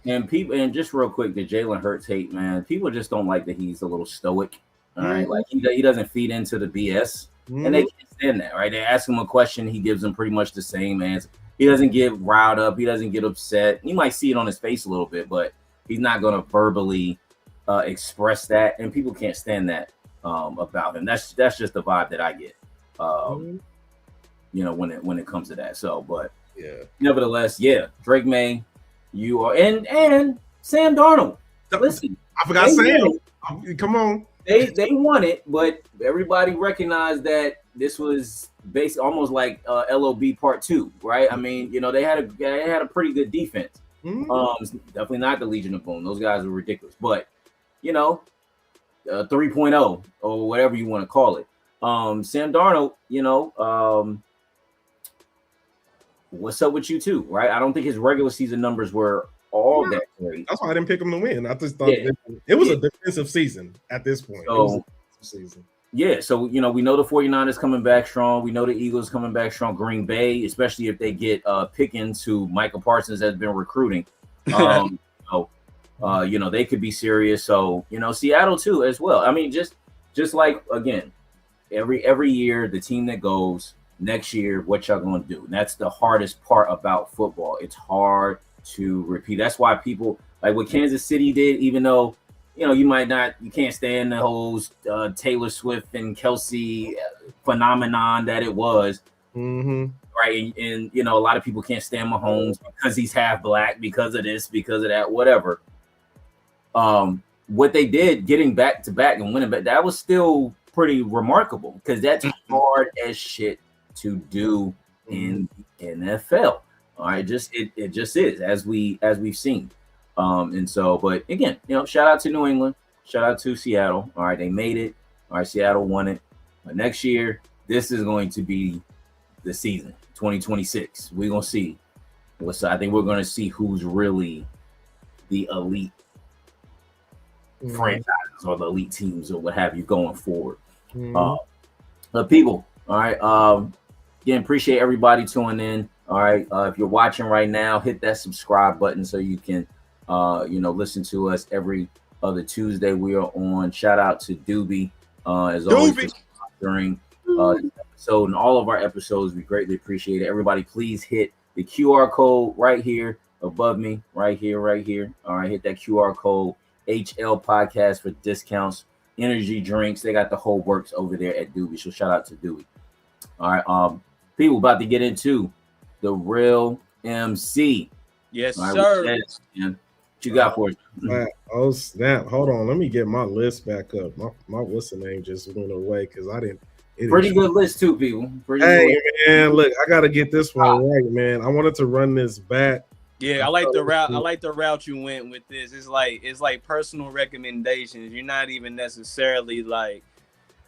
And people, and just real quick, the Jalen Hurts hate, man. People just don't like that he's a little stoic. All right, like he doesn't feed into the BS, and they can't stand that. Right? They ask him a question, he gives them pretty much the same answer. He doesn't get riled up. He doesn't get upset. You might see it on his face a little bit, but he's not going to verbally express that, and people can't stand that about him. That's just the vibe that I get. You know, when it comes to that. So, but nevertheless, Drake May, you are, and Sam Darnold. Listen, I forgot Sam. Come on. They won it, but everybody recognized that this was basically almost like LOB Part 2, right? I mean, you know, they had a pretty good defense. Definitely not the Legion of Boom. Those guys were ridiculous, but you know, 3.0 or whatever you want to call it. Sam Darnold, you know, what's up with you too, right? I don't think his regular season numbers were all that great. That's why I didn't pick him to win. I just thought it was a defensive season at this point. So, so you know, we know the 49ers coming back strong. We know the Eagles coming back strong. Green Bay, especially if they get Pickens, who Michael Parsons has been recruiting. You know, they could be serious. So, you know, Seattle too as well. I mean, just like again, every year, the team that goes next year, what y'all gonna do? And that's the hardest part about football. It's hard to repeat. That's why people like what Kansas City did, even though, you know, you can't stand the whole Taylor Swift and Kelsey phenomenon that it was. Right. And, you know, a lot of people can't stand Mahomes because he's half black, because of this, because of that, whatever. What they did, getting back to back and winning back, that was still pretty remarkable because that's hard as shit to do in the NFL. All right, it just is as we've seen. And so, but again, you know, shout out to New England, shout out to Seattle. All right, they made it. All right, Seattle won it. But next year, this is going to be the season, 2026. We're gonna see. I think we're gonna see who's really the elite franchises or the elite teams or what have you going forward. But people, all right. Again, appreciate everybody tuning in. All right. If you're watching right now, hit that subscribe button so you can, you know, listen to us every other Tuesday. We are on. Shout out to Doobie, as always, during this episode and all of our episodes. We greatly appreciate it. Everybody, please hit the QR code right here above me, right here. All right, hit that QR code, HL Podcast for discounts, energy drinks. They got the whole works over there at Dewey. So shout out to Dewey. All right, people about to get into the real MC. Yes, all right, sir. What you got for us? Oh snap! Hold on, let me get my list back up. My what's the name just went away because I didn't. Pretty good list too, people. Hey man, look, I gotta get this one right, man. I wanted to run this back. Yeah, I like the route. I like the route you went with this. It's like personal recommendations. You're not even necessarily like.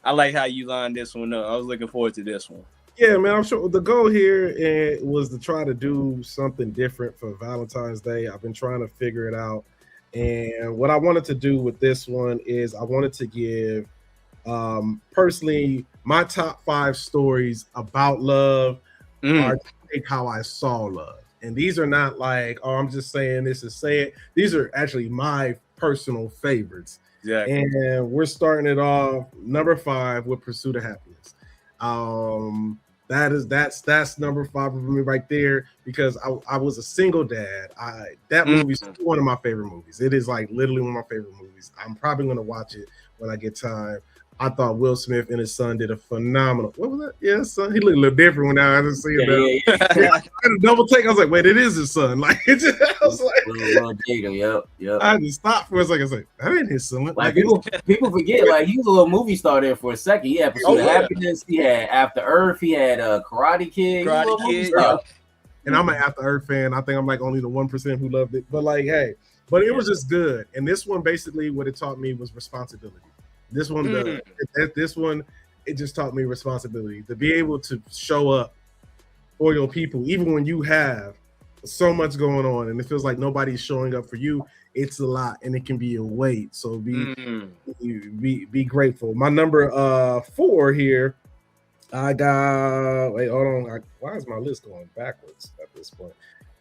I like how you lined this one up. I was looking forward to this one. Yeah, man, I'm sure the goal here was to try to do something different for Valentine's Day. I've been trying to figure it out. And what I wanted to do with this one is I wanted to give personally my top 5 stories about love are how I saw love. And these are not like, oh, I'm just saying this to say it. These are actually my personal favorites. Exactly. And we're starting it off number 5 with Pursuit of Happiness. That's number 5 for me right there because I was a single dad. That movie's one of my favorite movies. It is like literally one of my favorite movies. I'm probably gonna watch it when I get time. I thought Will Smith and his son did a phenomenal. What was that? Yeah, son. He looked a little different when I didn't see it. Yeah. I had a double take. I was like, wait, it is his son. Like, I was like, yep. I had to stop for a second. I was like, that ain't his son. Like people forget, like he was a little movie star there for a second. He had Pursuit of Happiness. He had After Earth. He had Karate Kid. And I'm an After Earth fan. I think I'm like only the 1% who loved it. But like, hey, it was just good. And this one, basically, what it taught me was responsibility. This one, it just taught me responsibility to be able to show up for your people, even when you have so much going on and it feels like nobody's showing up for you. It's a lot, and it can be a weight. So be grateful. My number 4 here. I got. Wait, hold on. Why is my list going backwards at this point?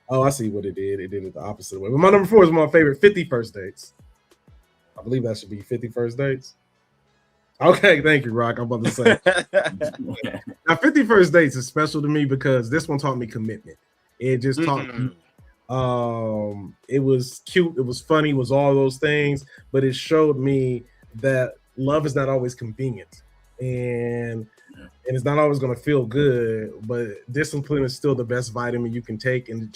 Oh, I see what it did. It did it the opposite way. But my number 4 is my favorite 50 First Dates. I believe that should be 50 First Dates. Okay, thank you, Rock. I'm about to say. Now, 50 First Dates is special to me because this one taught me commitment. It just taught me. It was cute. It was funny. It was all those things, but it showed me that love is not always convenient, and it's not always going to feel good. But discipline is still the best vitamin you can take, and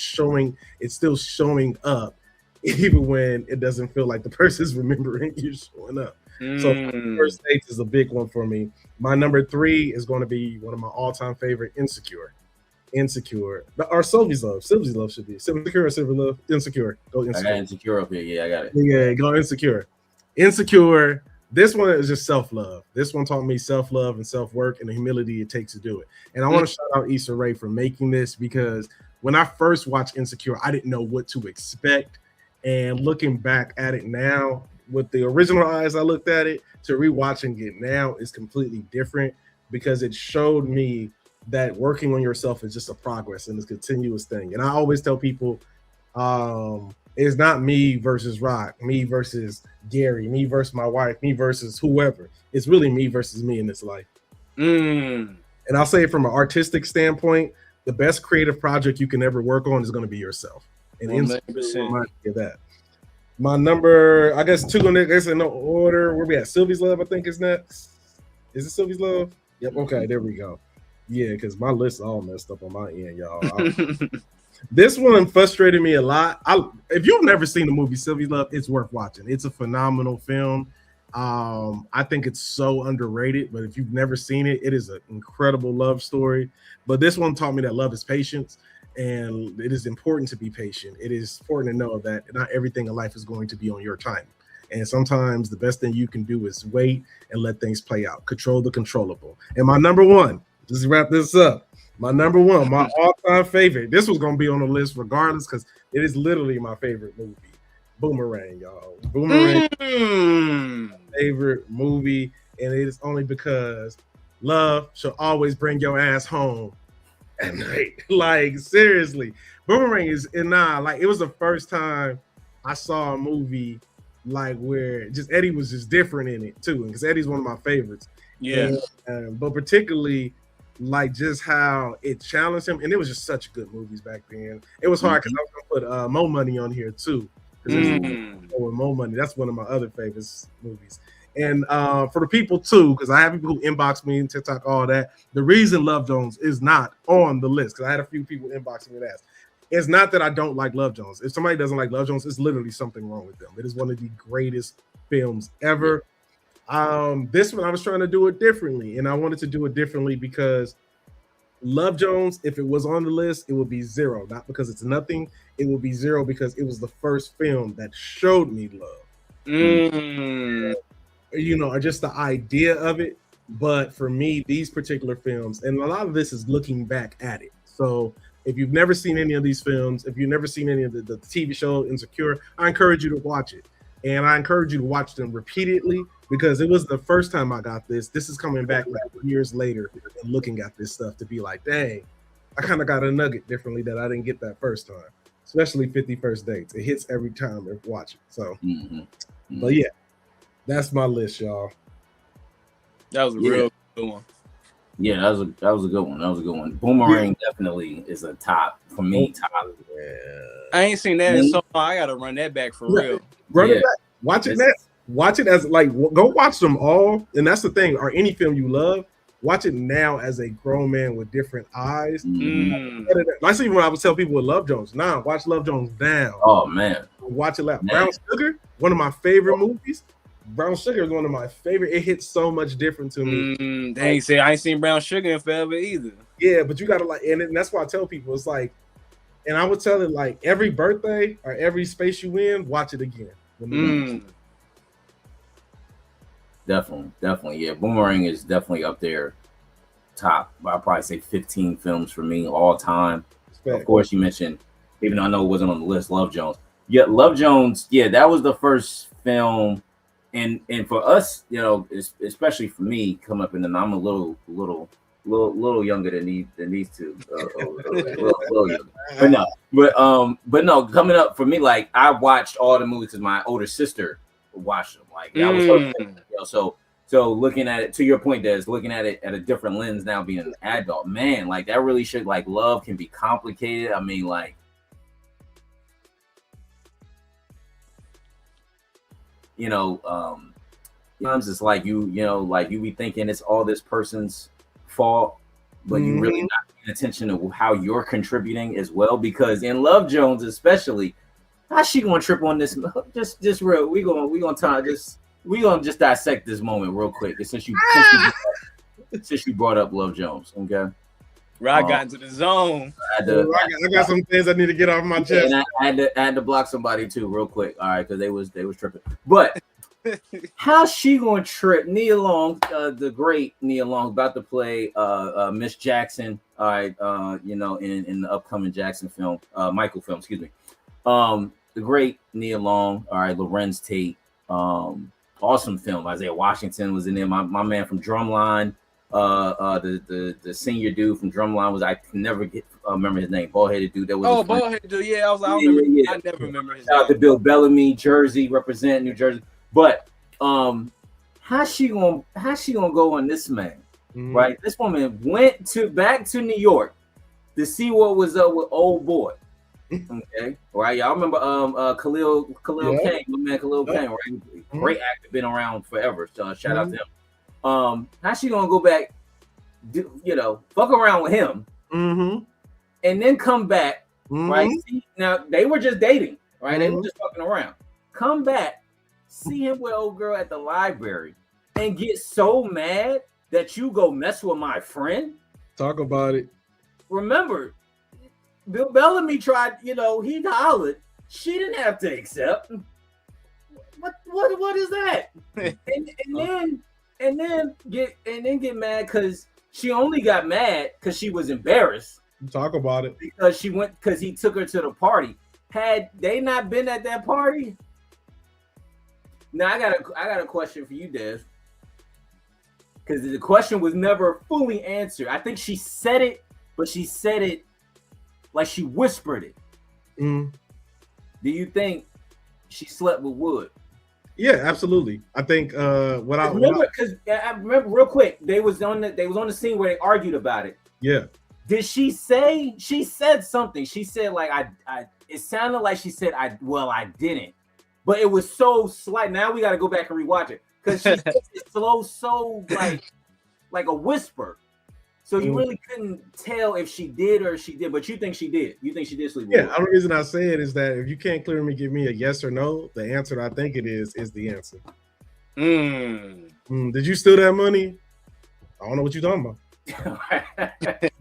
it's still showing up, even when it doesn't feel like the person's remembering you showing up. So First Dates is a big one for me. My number 3 is going to be one of my all-time favorite, Insecure. Or Sylvie's Love. Sylvie's Love should be Insecure or Sylvie's Love. Insecure. Go Insecure. I got Insecure up here. Yeah, I got it. Yeah, go Insecure. Insecure. This one is just self-love. This one taught me self-love and self-work and the humility it takes to do it. And I want to shout out Issa Rae for making this because when I first watched Insecure, I didn't know what to expect. And looking back at it now, with the original eyes I looked at it, to rewatching it now is completely different because it showed me that working on yourself is just a progress and it's a continuous thing. And I always tell people, it's not me versus Rock, me versus Gary, me versus my wife, me versus whoever. It's really me versus me in this life. And I'll say from an artistic standpoint, the best creative project you can ever work on is going to be yourself. And reminds me of that. My number, I guess 2 on it. It's in no order. Where we at? Sylvie's Love, I think is next. Is it Sylvie's Love? Yep. Okay, there we go. Yeah, because my list is all messed up on my end, y'all. This one frustrated me a lot. If you've never seen the movie Sylvie's Love, it's worth watching. It's a phenomenal film. I think it's so underrated, but if you've never seen it, it is an incredible love story. But this one taught me that love is patience. And it is important to be patient. It is important to know that not everything in life is going to be on your time. And sometimes the best thing you can do is wait and let things play out. Control the controllable. And my number 1, just to wrap this up, my number 1, my all-time favorite. This was going to be on the list regardless because it is literally my favorite movie. Boomerang, y'all. Boomerang, favorite movie. And it is only because love shall always bring your ass home at night. Like, seriously, Boomerang is like, it was the first time I saw a movie like where just Eddie was just different in it too, because Eddie's one of my favorites. Yeah. But particularly like just how it challenged him, and it was just such good movies back then. It was hard because I was gonna put Mo Money on here too, because with Mo Money, that's one of my other favorite movies. And for the people too, because I have people who inbox me and TikTok, all that. The reason Love Jones is not on the list, because I had a few people inboxing me and ask. It's not that I don't like Love Jones. If somebody doesn't like Love Jones, it's literally something wrong with them. It is one of the greatest films ever. This one I was trying to do it differently, and I wanted to do it differently because Love Jones, if it was on the list, it would be 0. Not because it's nothing, it would be 0 because it was the first film that showed me love. Or just the idea of it. But for me, these particular films, and a lot of this is looking back at it. So if you've never seen any of these films, if you've never seen any of the TV show Insecure, I encourage you to watch it. And I encourage you to watch them repeatedly, because it was the first time I got this. This is coming back like years later and looking at this stuff to be like, dang, I kind of got a nugget differently that I didn't get that first time, especially 50 First Dates. It hits every time I watch it. So, but yeah, that's my list, y'all. That was a real good one. Yeah, that was a good one. That was a good one. Boomerang definitely is a top for me. Top. Yeah. I ain't seen that in so long. I gotta run that back for real. Run it back. Watch it. Watch it as like go watch them all. And that's the thing. Or any film you love, watch it now as a grown man with different eyes. That's even when I would tell people with Love Jones. Nah, watch Love Jones now. Oh man, watch it loud. Brown Sugar, one of my favorite movies. Brown Sugar is one of my favorite. It hits so much different to me. Dang, say I ain't seen Brown Sugar in forever either. Yeah, but you gotta like, and that's why I tell people it's like, and I would tell it like every birthday or every space you in, watch it again. Definitely, yeah. Boomerang is definitely up there, top. I'll probably say 15 films for me all time. Of course, you mentioned, even though I know it wasn't on the list, Love Jones. Yeah, Love Jones. Yeah, that was the first film. And for us, especially for me, come up, and then I'm a little younger than these two, little younger. But no, coming up for me, like I watched all the movies because my older sister watched them. Like that was her thing, so looking at it, to your point, Des, looking at it at a different lens now, being an adult, man, like that really should, like, love can be complicated. I mean, like. Sometimes it's like you be thinking it's all this person's fault, but you really not paying attention to how you're contributing as well. Because in Love Jones, especially, how she gonna trip on this? Just real. We gonna just dissect this moment real quick. Since you brought up Love Jones, okay. Rod got into the zone. I got some things I need to get off my chest. And I had to block somebody too, real quick. All right, because they was tripping. But how she gonna trip? Nia Long, the great Nia Long, about to play Miss Jackson. All right, in the upcoming Jackson film, Michael film, excuse me. The great Nia Long. All right, Lorenz Tate. Awesome film. Isaiah Washington was in there. My man from Drumline. The senior dude from Drumline was, I can never remember his name. Bald-headed dude. That was bald-headed dude. Yeah, I never remember his name. Shout out to Bill Bellamy, Jersey, represent New Jersey. But how she gonna go on this man? Right? This woman went back to New York to see what was up with old boy. Okay, right? Y'all remember Khalil Kane, my man Khalil Kane, right? Great actor, been around forever. So shout out to him. How she gonna go back, fuck around with him, and then come back, right? See, now they were just dating, right? They were just fucking around. Come back, see him with old girl at the library, and get so mad that you go mess with my friend. Talk about it. Remember, Bill Bellamy tried, he hollered. She didn't have to accept. What is that? and then get mad because she only got mad because she was embarrassed. Talk about it. Because he took her to the party. Had they not been at that party? Now I got a question for you, Des. Because the question was never fully answered. I think she said it, but she said it like she whispered it. Do you think she slept with Wood? Yeah, absolutely. I think what I remember, because I remember real quick, they was on the scene where they argued about it. Yeah. Did she say? She said something. She said like I. It sounded like she said I didn't, but it was so slight. Now we got to go back and rewatch it because she said it so like a whisper. So you really couldn't tell if she did or she did, but you think she did. You think she did sleep with Yeah, the only reason I say it is that if you can't clearly give me a yes or no, the answer that I think it is the answer. Did you steal that money? I don't know what you're talking about.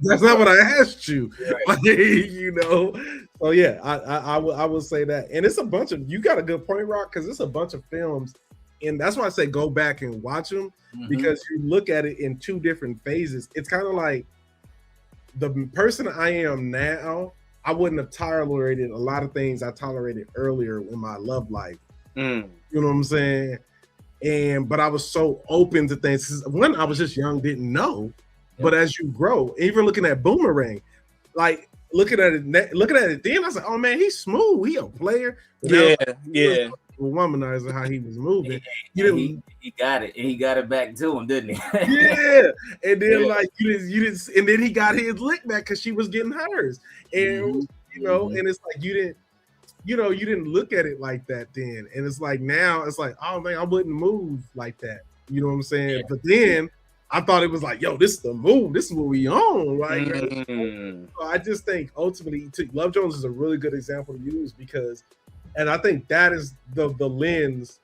That's not what I asked you. Right. Like, you know. So yeah, I will say that. And it's a bunch of, you got a good point, Rock, because it's a bunch of films. And that's why I say go back and watch them, because you look at it in two different phases. It's kind of like the person I am now, I wouldn't have tolerated a lot of things I tolerated earlier in my love life. You know what I'm saying? But I was so open to things. When I was just young, didn't know. But as you grow, even looking at Boomerang, like looking at it then, I was like, oh man, he's smooth. He a player. Yeah. Womanizer how he was moving. He got it, and he got it back to him, didn't he? Yeah, and then like you didn't, and then he got his lick back because she was getting hers, and you know, and it's like you didn't look at it like that then, and it's like now it's like, oh man, I wouldn't move like that. You know what I'm saying? But then I thought it was like, yo, this is the move. This is what we own, right? So I just think ultimately, Love Jones is a really good example to use because. And I think that is the lens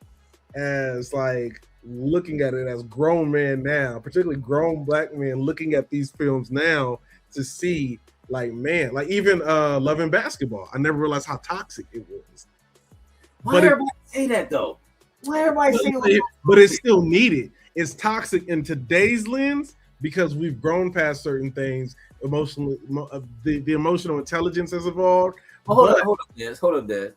as like looking at it as grown men now, particularly grown black men looking at these films now to see like, man, like even Love and Basketball. I never realized how toxic it was. Why everybody say that though? Why everybody say that? But it's still needed. It's toxic in today's lens because we've grown past certain things. Emotionally, the emotional intelligence has evolved. Hold up, Des.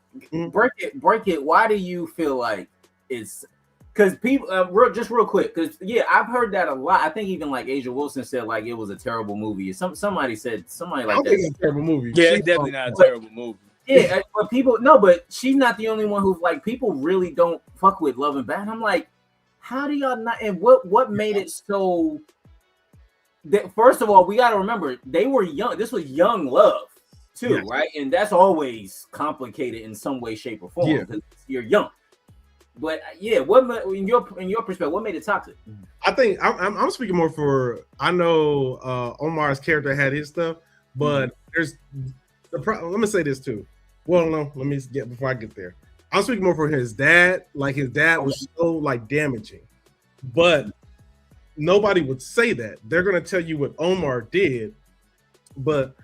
Break it. Why do you feel like it's because people real quick? Because I've heard that a lot. I think even like Asia Wilson said like it was a terrible movie. Somebody like that. It's a terrible movie. Yeah, it's definitely not a terrible movie. Yeah, but she's not the only one who's like people really don't fuck with Love and Bad. I'm like, how do y'all not? And what made it so? That first of all, we got to remember they were young. This was young love. Too, right? And that's always complicated in some way, shape, or form because you're young. But what in your perspective, what made it toxic? I think I'm speaking more for. I know Omar's character had his stuff, but there's the problem. Let me say this too. Well, no, let me get before I get there. I'm speaking more for his dad. Like his dad was so like damaging, but nobody would say that. They're gonna tell you what Omar did, but.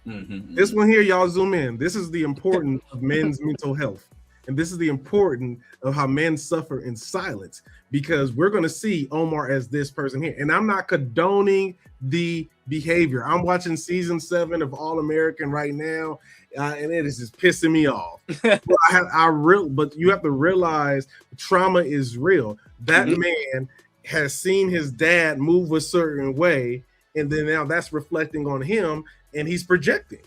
This one here, y'all zoom in. This is the importance of men's mental health. And this is the importance of how men suffer in silence because we're going to see Omar as this person here. And I'm not condoning the behavior. I'm watching season 7 of All American right now, and it is just pissing me off. But you have to realize trauma is real. That man has seen his dad move a certain way, and then now that's reflecting on him. And he's projecting.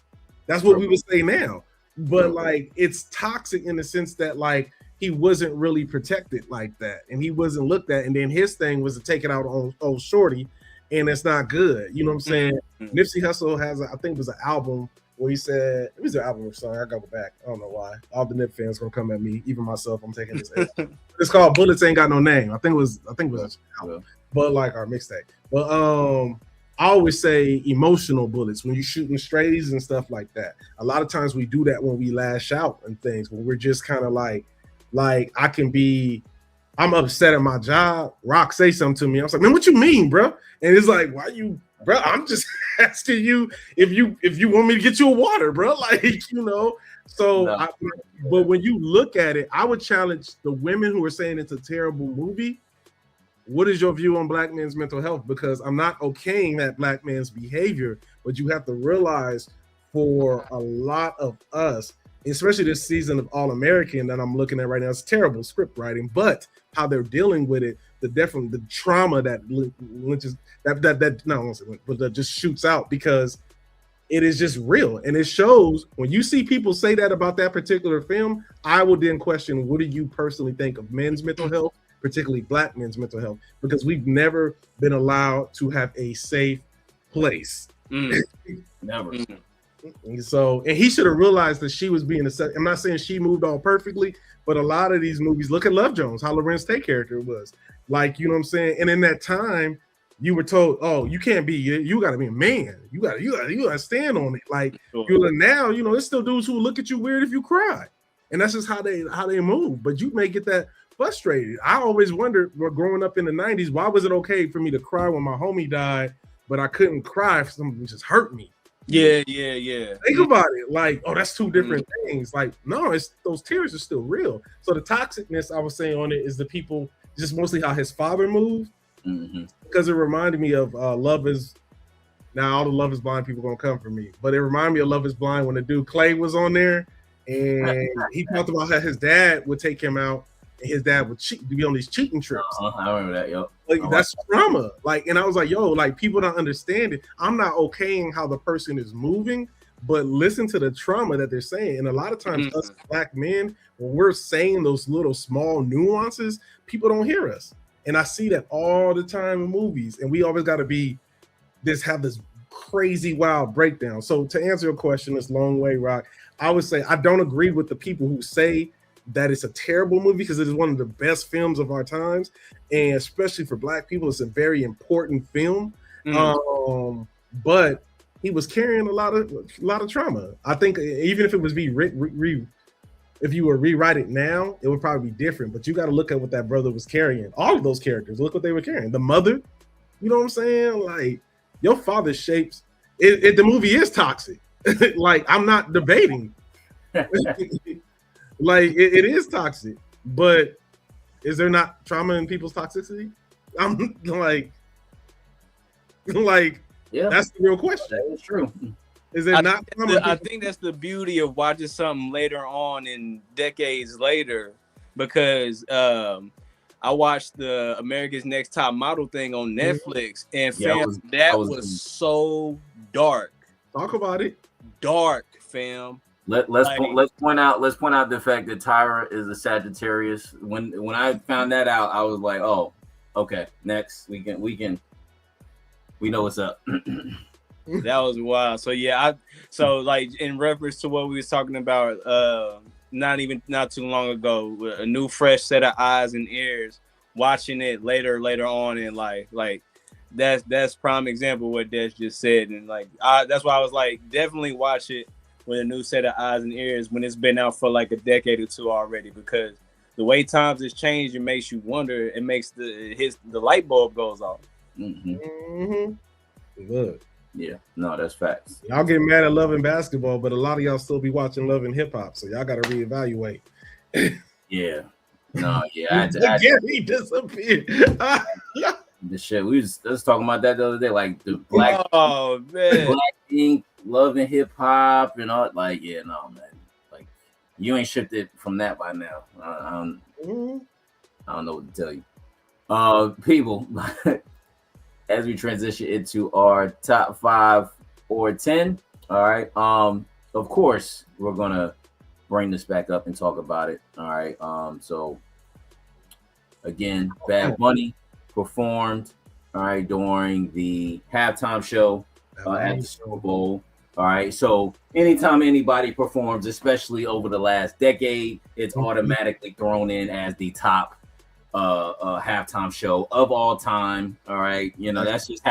That's what we would say now. But like it's toxic in the sense that like he wasn't really protected like that, and he wasn't looked at. And then his thing was to take it out on old Shorty, and it's not good. You know what I'm saying? Nipsey Hussle has, I think, it was an album where he said it was an album or something. I gotta go back. I don't know why. All the Nip fans gonna come at me. Even myself, I'm taking this. It's called Bullets Ain't Got No Name. I think it was an album, but like our mixtape. But I always say emotional bullets when you're shooting strays and stuff like that. A lot of times we do that when we lash out and things, when we're just kind of like I'm upset at my job. Rock say something to me. I was like, man, what you mean, bro? And it's like, why you, bro? I'm just asking you if you want me to get you a water, bro. Like, you know. So, no. But when you look at it, I would challenge the women who are saying it's a terrible movie. What is your view on black men's mental health? Because I'm not okaying that black man's behavior, but you have to realize for a lot of us, especially this season of All American that I'm looking at right now, it's terrible script writing, but how they're dealing with it, the trauma that just shoots out because it is just real. And it shows when you see people say that about that particular film, I will then question, what do you personally think of men's mental health, particularly Black men's mental health? Because we've never been allowed to have a safe place. Never. So, and he should have realized that she was being I'm not saying she moved on perfectly, but a lot of these movies, look at Love Jones, how Lorenz Tate character was. Like, you know what I'm saying? And in that time, you were told, oh, you can't be, you gotta be a man. You gotta stand on it. Like, now, you know, there's still dudes who look at you weird if you cry. And that's just how they move. But you may get that frustrated. I always wondered, growing up in the 90s, why was it okay for me to cry when my homie died, but I couldn't cry if something just hurt me? Yeah. Think about it. Like, oh, that's two different things. Like, no, it's those tears are still real. So the toxicness I was saying on it is the people, just mostly how his father moved, because it reminded me of Love Is. Now all the Love Is Blind people gonna come for me, but it reminded me of Love Is Blind when the dude Clay was on there, and he talked about how his dad would take him out, and his dad would be on these cheating trips. I remember that, yo. Like, that's trauma. Like, and I was like, yo, like, people don't understand it. I'm not okaying how the person is moving, but listen to the trauma that they're saying. And a lot of times, us Black men, when we're saying those little small nuances, people don't hear us. And I see that all the time in movies. And we always got to have this crazy wild breakdown. So to answer your question, this long way, Rock, I would say I don't agree with the people who say that it's a terrible movie, because it is one of the best films of our times, and especially for Black people, it's a very important film. But he was carrying a lot of trauma. I think even if it was if you were rewrite it now, it would probably be different. But you got to look at what that brother was carrying. All of those characters, look what they were carrying. The mother, you know what I'm saying? Like, your father shapes it. The movie is toxic. Like, I'm not debating. Like, it is toxic, but is there not trauma in people's toxicity? I'm like, yeah, that's the real question. That is true. Is there not? I think that's the beauty of watching something later on and decades later, because I watched the America's Next Top Model thing on Netflix, and that was so dark. Talk about it. Dark, fam. Let's point out the fact that Tyra is a Sagittarius. When I found that out, I was like, oh, okay, next we know what's up. That was wild. So yeah, like in reference to what we was talking about not too long ago, a new fresh set of eyes and ears, watching it later on in life, like that's prime example of what Des just said. And like that's why I was like, definitely watch it with a new set of eyes and ears when it's been out for like a decade or two already, because the way times has changed, it makes you wonder. It makes the light bulb goes off. Good. Yeah, no, that's facts. Y'all get mad at loving basketball, but a lot of y'all still be watching Love and Hip Hop, so y'all got to reevaluate. Yeah, no, yeah. He disappeared. The shit we was talking about that the other day, like the Black Ink, Love and Hip Hop, and all. Like, yeah, no, man. Like, you ain't shifted from that by now. I don't know what to tell you. People, as we transition into our top 5 or 10, all right. Of course, we're gonna bring this back up and talk about it. All right. So again, Bad Bunny performed, all right, during the halftime show at the Super Bowl. All right. So anytime anybody performs, especially over the last decade, it's automatically thrown in as the top halftime show of all time. All right. You know, that's just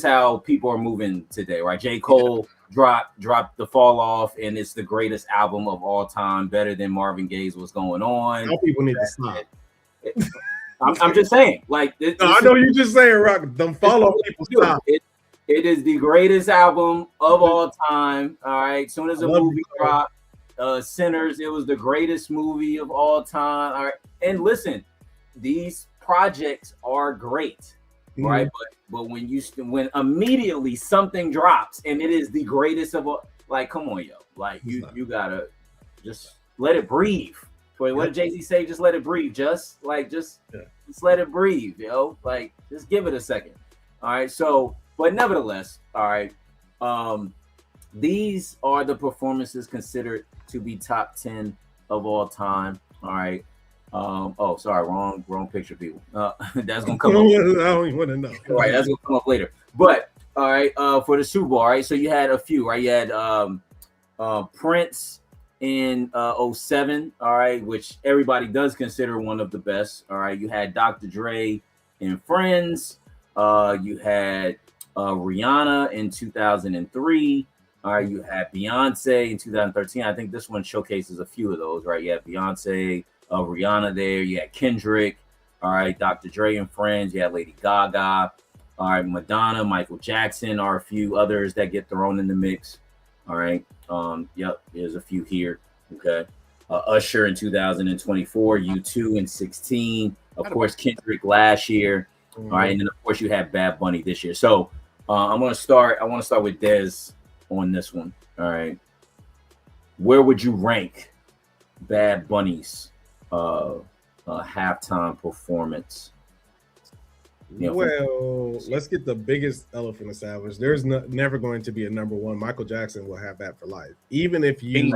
how people are moving today, right? J. Cole dropped the Fall Off, and it's the greatest album of all time, better than Marvin Gaye's What's Going On. Now people need to stop. I'm just saying, like, I know you're just saying, Rock. Them Fall Off people stop. It is the greatest album of all time. All right. Soon as a movie dropped, Sinners, it was the greatest movie of all time. All right. And listen, these projects are great, right? But when immediately something drops and it is the greatest of all, like, come on, yo, like you gotta just let it breathe. What did Jay-Z say? Just let it breathe. Just let it breathe, yo. Like, just give it a second. All right. So, but nevertheless, all right. these are the performances considered to be top 10 of all time. All right. Oh, sorry, wrong picture, people. That's gonna come up. I don't even want to know. All right, that's gonna come up later. But all right, for the Super Bowl, all right. So you had a few, right? You had Prince in 07, all right, which everybody does consider one of the best. All right, you had Dr. Dre in Friends. You had Rihanna in 2003. All right, you had Beyonce in 2013. I think this one showcases a few of those, right? You had Beyonce, Rihanna there. You had Kendrick. All right, Dr. Dre and Friends. You had Lady Gaga. All right, Madonna, Michael Jackson are a few others that get thrown in the mix. All right. Yep, there's a few here. Okay. Usher in 2024, U.N.I.A in 16. Of course, Kendrick last year. All right, and then of course you had Bad Bunny this year. So I want to start with Dez on this one. All right. Where would you rank Bad Bunny's halftime performance? Well, let's get the biggest elephant established. There's never going to be a number one. Michael Jackson will have that for life. Even if you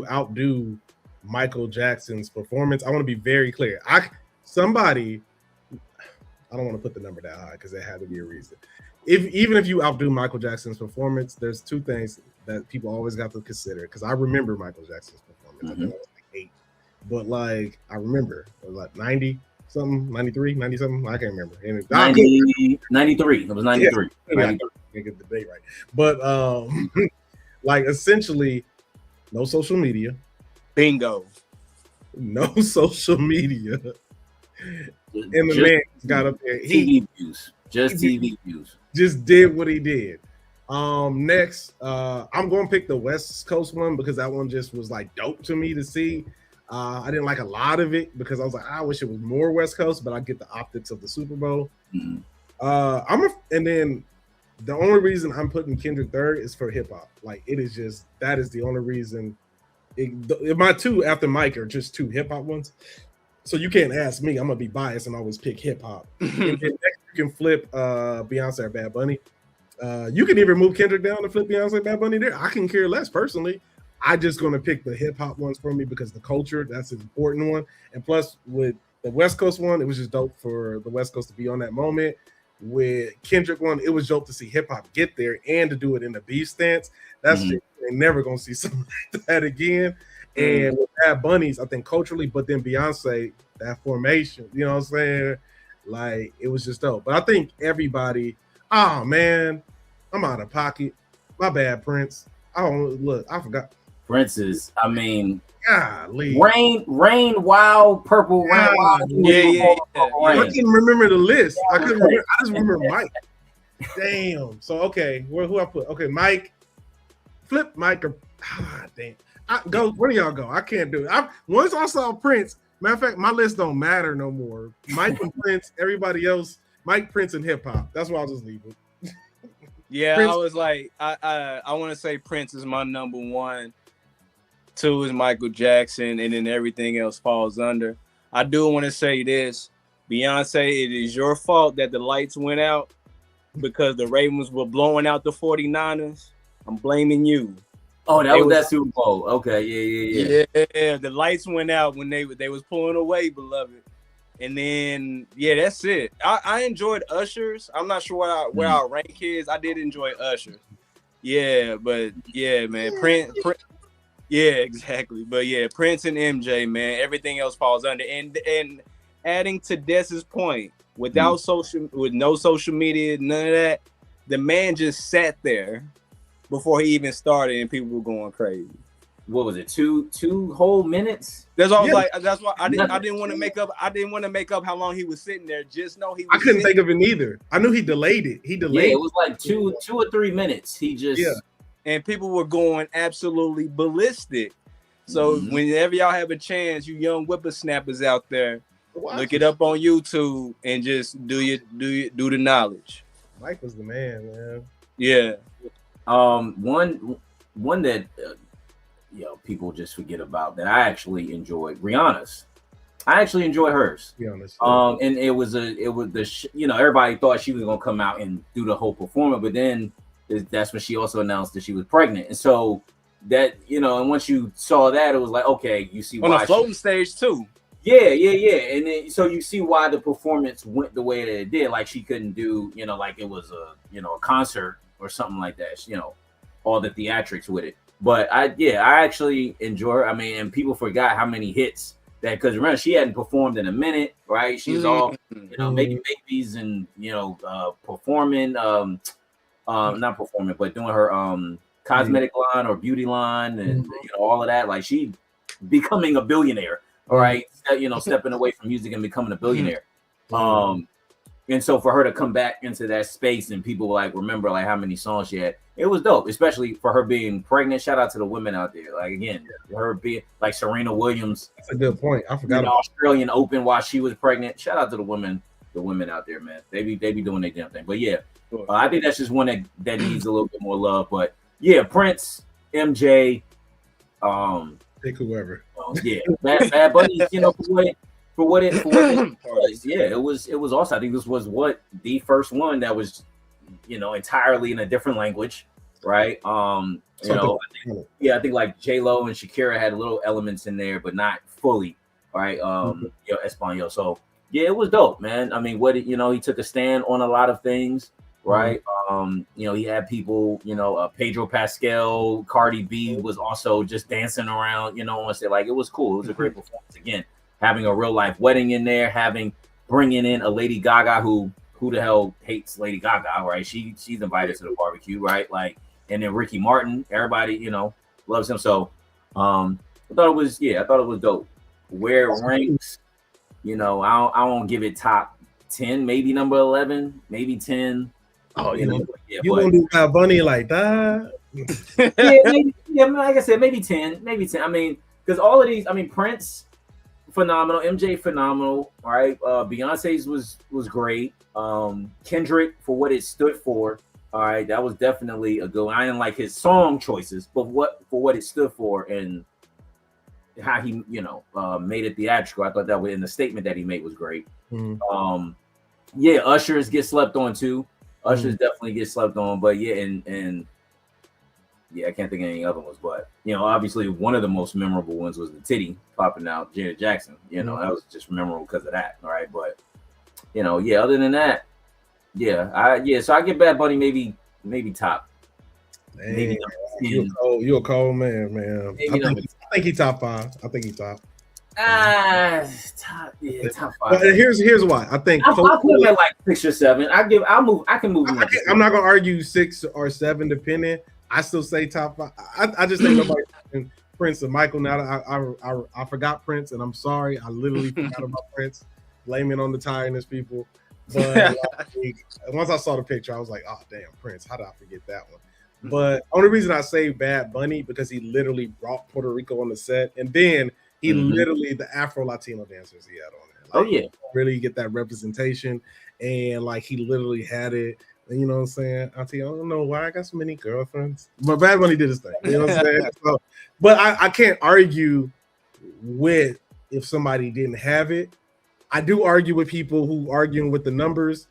outdo Michael Jackson's performance, I want to be very clear. I don't want to put the number that high because there had to be a reason. Even if you outdo Michael Jackson's performance, there's two things that people always got to consider. Because I remember Michael Jackson's performance. I think I was like 8, but like I remember it was like 90 something, 93, 90 something. I can't remember. 93. It was 93. Yeah, 93. I get the date right. But like essentially, no social media. Bingo. No social media. And the man got up there. TV views. Just TV views. Just did what he did. Next, I'm going to pick the West Coast one because that one just was like dope to me to see. I didn't like a lot of it because I was like, I wish it was more West Coast, but I get the optics of the Super Bowl. Mm-hmm. And then the only reason I'm putting Kendrick third is for hip hop. Like it is just that is the only reason. My two after Mike are just two hip hop ones. So you can't ask me. I'm gonna be biased and always pick hip hop. And next you can flip Beyonce or Bad Bunny. You can even move Kendrick down and flip Beyonce or Bad Bunny there. I can care less personally. I just gonna pick the hip hop ones for me because the culture, that's an important one. And plus with the West Coast one, it was just dope for the West Coast to be on that moment. With Kendrick one, it was dope to see hip hop get there and to do it in the beef stance. That's shit they're never gonna see something like that again. And with Bad Bunnies, I think culturally, but then Beyonce, that formation, you know what I'm saying? Like it was just dope. But I think everybody, oh man, I'm out of pocket. My bad, Prince. I forgot. Prince is, I mean, golly. Rain, Wild, Purple Rain. Yeah. I couldn't remember the list. I couldn't remember. I just remember Mike. Damn. So okay, who I put? Okay, Mike. Flip Mike or damn. Where do y'all go? I can't do it. Once I saw Prince, matter of fact, my list don't matter no more. Mike and Prince, everybody else, Mike, Prince, and hip hop. That's why I'll just leave it. Yeah, Prince. I was like, I want to say Prince is my number one. 2 is Michael Jackson, and then everything else falls under. I do want to say this, Beyonce, it is your fault that the lights went out because the Ravens were blowing out the 49ers. I'm blaming you. Oh, that was that Super Bowl. Okay, yeah. The lights went out when they was pulling away, beloved. And then that's it. I enjoyed Usher's. I'm not sure where our rank is. I did enjoy Usher. Yeah, but yeah, man, Prince. Yeah, exactly. But yeah, Prince and MJ, man, everything else falls under. And adding to Des's point, with no social media, none of that, the man just sat there before he even started, and people were going crazy. What was it? Two whole minutes? That's why I was like. That's why I didn't want to make up. I didn't want to make up how long he was sitting there. Just know he was. I couldn't think of it either. I knew he delayed it. Yeah, it was like two or 3 minutes. He just and people were going absolutely ballistic. So whenever y'all have a chance, you young whippersnappers out there, look it up on YouTube and just do the knowledge. Mike was the man. Yeah. One that people just forget about that I actually enjoyed, Rihanna's. I actually enjoyed hers. Be honest. And everybody thought she was gonna come out and do the whole performance, but then that's when she also announced that she was pregnant. And so that, you know, and once you saw that, it was like, okay, you see on why the floating stage too. Yeah. And then so you see why the performance went the way that it did. Like she couldn't do, you know, like it was a, you know, a concert or something like that, you know, all the theatrics with it. But I actually enjoy her. I mean, and people forgot how many hits that, because remember, she hadn't performed in a minute, right? She was all, you know, making babies and, you know, performing, not performing, but doing her cosmetic line or beauty line and you know, all of that. Like she becoming a billionaire, all right, you know, stepping away from music and becoming a billionaire. And so for her to come back into that space and people like remember like how many songs she had, it was dope, especially for her being pregnant. Shout out to the women out there. Like again, her being like Serena Williams. That's a good point. I forgot about the Australian Open while she was pregnant. Shout out to the women out there, man. They be doing their damn thing. But yeah, I think that's just one that needs a little bit more love. But yeah, Prince, MJ, pick whoever. Yeah, Bad Bunny, you know, for what it was. Yeah, it was awesome. I think this was the first one that was, you know, entirely in a different language, right? You know, I think like J-Lo and Shakira had little elements in there, but not fully, right? You know, Espanol. So yeah, it was dope, man. I mean, you know, he took a stand on a lot of things, right? You know, he had people, you know, Pedro Pascal, Cardi B was also just dancing around, you know, and say like it was cool. It was a great performance again. Having a real life wedding in there, bringing in a Lady Gaga who the hell hates Lady Gaga, right? She's invited to the barbecue, right? Like, and then Ricky Martin, everybody, you know, loves him. So I thought it was dope. Where it ranks, you know, I won't give it top 10, maybe number 11, maybe 10. Oh, you know, you gonna do Bad Bunny like that? Like I said, maybe 10. I mean, because all of these, I mean, Prince, phenomenal, MJ, phenomenal, right? Beyonce's was great. Kendrick, for what it stood for, all right, that was definitely a good one. I didn't like his song choices, but for what it stood for and how he, you know, made it theatrical. I thought that was in the statement that he made was great. Yeah, Usher's get slept on too. Usher's definitely get slept on, but yeah, and yeah, I can't think of any other ones, but you know, obviously one of the most memorable ones was the titty popping out, Janet Jackson. You know, that was just memorable because of that, all right? But you know, yeah, other than that, so I get Bad Bunny maybe top. Dang, maybe you a cold man. I think he top 5. I think he top. Top 5. But here's why. I think I'll put him at like 6 or 7. I can move him. I'm not gonna argue 6 or 7 depending. I still say top 5. I just think nobody Prince and Michael. Now that I forgot Prince, and I'm sorry, I literally forgot about Prince. Blaming on the tiredness, people. But once I saw the picture, I was like, oh damn, Prince. How did I forget that one? But only reason I say Bad Bunny because he literally brought Puerto Rico on the set, and then he literally the Afro Latino dancers he had on there. Like, really get that representation, and like he literally had it. You know what I'm saying? Auntie, I don't know why I got so many girlfriends, but Bad Bunny did his thing. You know what I'm saying? So, but I can't argue with if somebody didn't have it. I do argue with people who arguing with the numbers.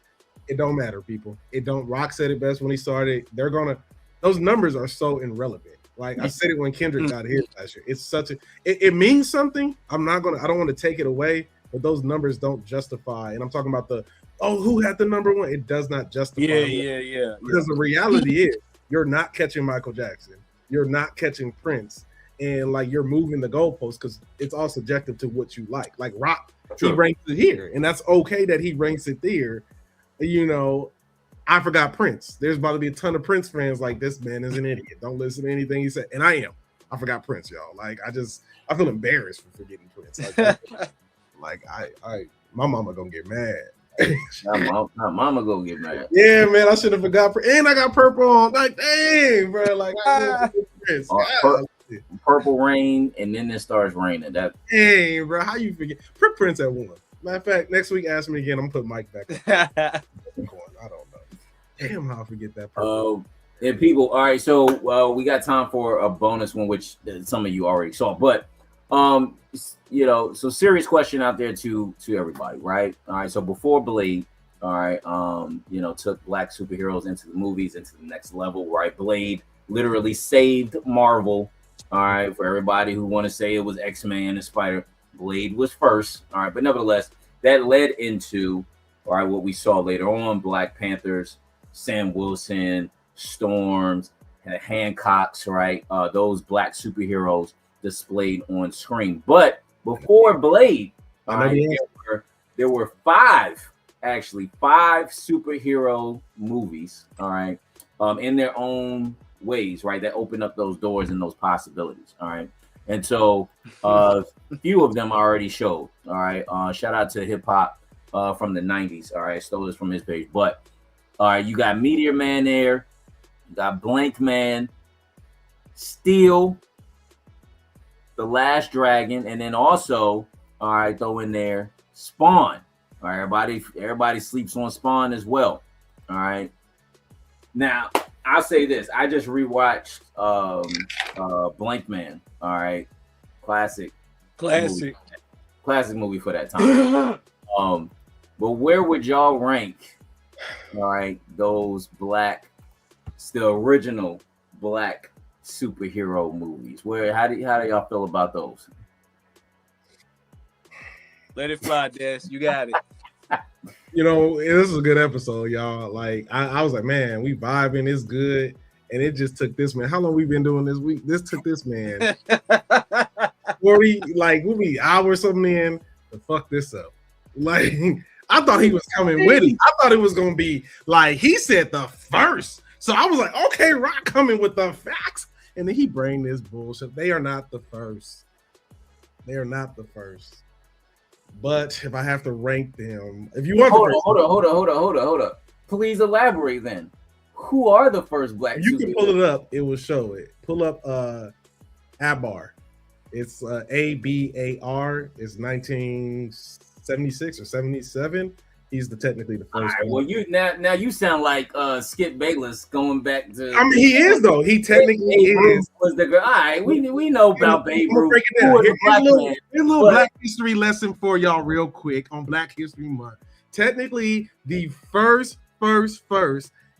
It don't matter, people. It don't. Rock said it best when he started. Those numbers are so irrelevant. Like I said it when Kendrick got here last year. It's such it means something. I don't want to take it away, but those numbers don't justify. And I'm talking about who had the number 1? It does not justify. Yeah. Because the reality is you're not catching Michael Jackson. You're not catching Prince. And like you're moving the goalposts because it's all subjective to what you like. Like Rock, he ranks it here. And that's okay that he ranks it there. You know, I forgot Prince. There's about to be a ton of Prince fans like this man is an idiot. Don't listen to anything he said. And I am. I forgot Prince, y'all. Like I feel embarrassed for forgetting Prince. Like my mama gonna get mad. Not mama gonna get mad. Yeah, man, I should have forgot. And I got purple on. Like, dang, bro. Like, Prince. Purple Rain, and then it starts raining. That dang, bro. How you forget? Put Prince at 1. Matter of fact, next week ask me again. I'm gonna put Mike back. I don't know. Damn, how I forget that. And people, all right. So we got time for a bonus one, which some of you already saw. But you know, so serious question out there to everybody, right? All right. So before Blade, all right, took black superheroes into the movies, into the next level, right? Blade literally saved Marvel, all right, for everybody who want to say it was X-Men and Spider, Blade was first, all right, but nevertheless, that led into, all right, what we saw later on, Black Panthers, Sam Wilson, Storms, Hancocks, right? Those black superheroes displayed on screen. But before Blade, all right, there were five superhero movies, all right, in their own ways, right, that open up those doors and those possibilities, all right. And so a few of them I already showed, all right. Shout out to Hip Hop from the 90s, all right, stole this from his page. But all right, you got Meteor Man there, you got Blank Man, Steel, The Last Dragon, and then also, all right, throw in there Spawn. All right, everybody sleeps on Spawn as well. All right. Now, I'll say this. I just rewatched Blank Man. All right. Classic movie for that time. But where would y'all rank, all right, those the original black superhero movies? How do y'all feel about those? Let it fly, Des. You got it. This is a good episode, y'all. Like, I was like, man, we vibing, it's good. And it just took this man. How long we been doing this week? This took this man 40 hours something in to fuck this up. Like, I thought he was coming with it. I thought it was gonna be like he said the first. So I was like, okay, Rock coming with the facts. And then he bring this bullshit. They are not the first. They are not the first. But if I have to rank them, if you want, hold up. Please elaborate. Then, who are the first black? You can pull it up. It will show it. Pull up Abar. It's ABAR. It's 1976 or 77. He's technically the first. Right, well, now you sound like Skip Bayless going back to. I mean, he is though. He technically is. Was the girl? All right, we know about Babe Ruth. Here's a little Black History lesson for y'all, real quick, on Black History Month. Technically, the first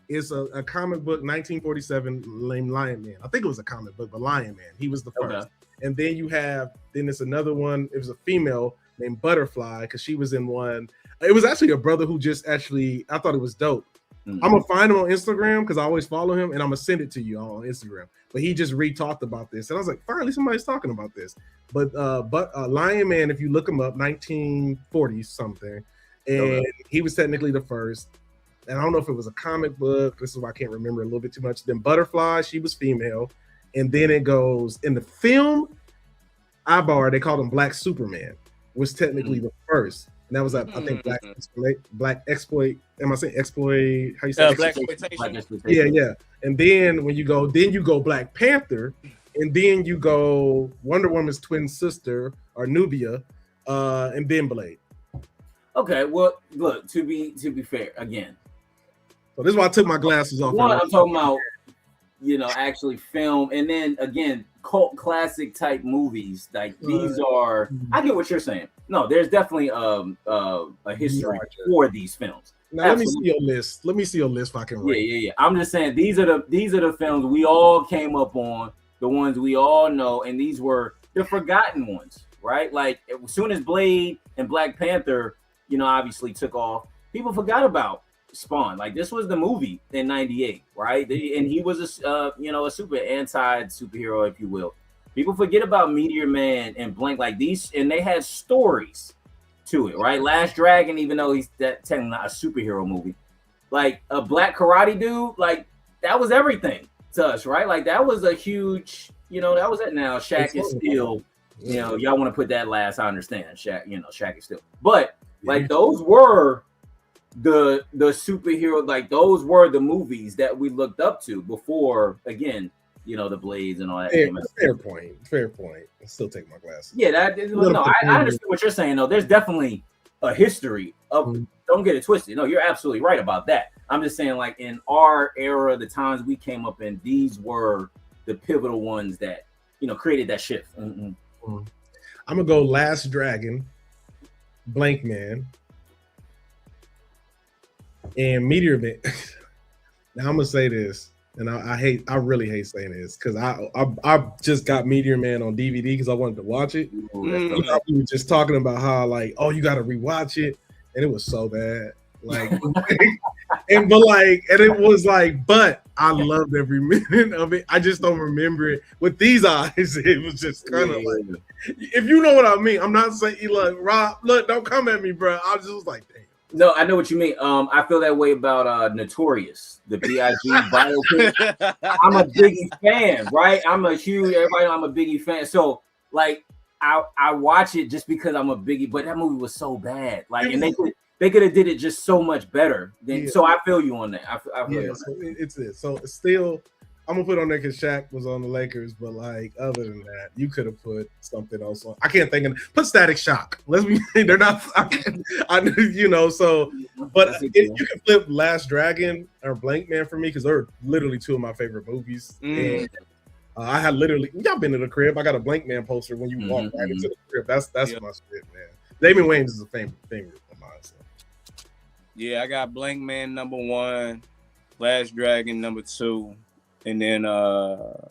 is a comic book, 1947, named Lion Man. I think it was a comic book, but Lion Man. He was the first. Okay. And then it's another one. It was a female named Butterfly because she was in one. It was actually a brother who I thought it was dope. Mm-hmm. I'm gonna find him on Instagram because I always follow him, and I'm gonna send it to you on Instagram. But he just re-talked about this, and I was like, finally somebody's talking about this. But Lion Man, if you look him up, 1940 something, and he was technically the first. And I don't know if it was a comic book. This is why I can't remember a little bit too much. Then Butterfly, she was female, and then it goes in the film. Ibar, they called him Black Superman, was technically the first. And that was, I think, Black Exploit. Am I saying exploit? How you say Black Exploitation? Yeah. And then when you go Black Panther, and then you go Wonder Woman's twin sister, or Nubia, and then Blade. Okay, well, look, to be fair, again. So this is why I took my glasses off. One, I'm talking about, actually film, and then again, cult classic type movies. Like these are, I get what you're saying. No, there's definitely a history for these films. Now let me see your list. Let me see your list if I can rank. Yeah. I'm just saying these are the films we all came up on, the ones we all know, and these were the forgotten ones, right? Like as soon as Blade and Black Panther, obviously took off, people forgot about Spawn. Like this was the movie in '98, right? And he was a super anti-superhero, if you will. People forget about Meteor Man and Blank, like these, and they had stories to it, right? Last Dragon, even though he's technically not a superhero movie, like a black karate dude, like that was everything to us, right? Like that was a huge, that was it. Now Shaq is still, y'all want to put that last. I understand Shaq, Shaq is still, but like those were the superhero, like those were the movies that we looked up to before, again, the Blades and all that. Fair point. I still take my glasses. Yeah, I understand what you're saying though. There's definitely a history of, don't get it twisted. No, you're absolutely right about that. I'm just saying, like in our era, the times we came up in, these were the pivotal ones that, created that shift. Mm-hmm. I'm gonna go Last Dragon, Blank Man, And Meteor Man. Now I'm gonna say this, and I really hate saying this because I just got Meteor Man on DVD because I wanted to watch it. Ooh, that's We were just talking about how like, oh, you got to rewatch it, and it was so bad. Like, and it was like, but I loved every minute of it. I just don't remember it with these eyes. It was just kind of like, if you know what I mean. I'm not saying, look, Rob, look, don't come at me, bro. I just was like, damn. No, I know what you mean. I feel that way about Notorious, the B.I.G. biopic. I'm a Biggie fan, right? Everybody know I'm a Biggie fan. So like I watch it just because I'm a Biggie, but that movie was so bad. Like, and they could have did it just so much better. So I feel you on that. I feel you on so it's it. So it's still, I'm gonna put on there because Shaq was on the Lakers, but like other than that, you could have put something else on. I can't think of put Static Shock. They're not. So, but you can flip Last Dragon or Blank Man for me because they're literally two of my favorite movies. And I had literally, y'all been to the crib. I got a Blank Man poster when you walk right into the crib. That's my shit, man. Damon Wayans is a favorite of mine. So. Yeah, I got Blank Man number 1, Last Dragon number 2, and then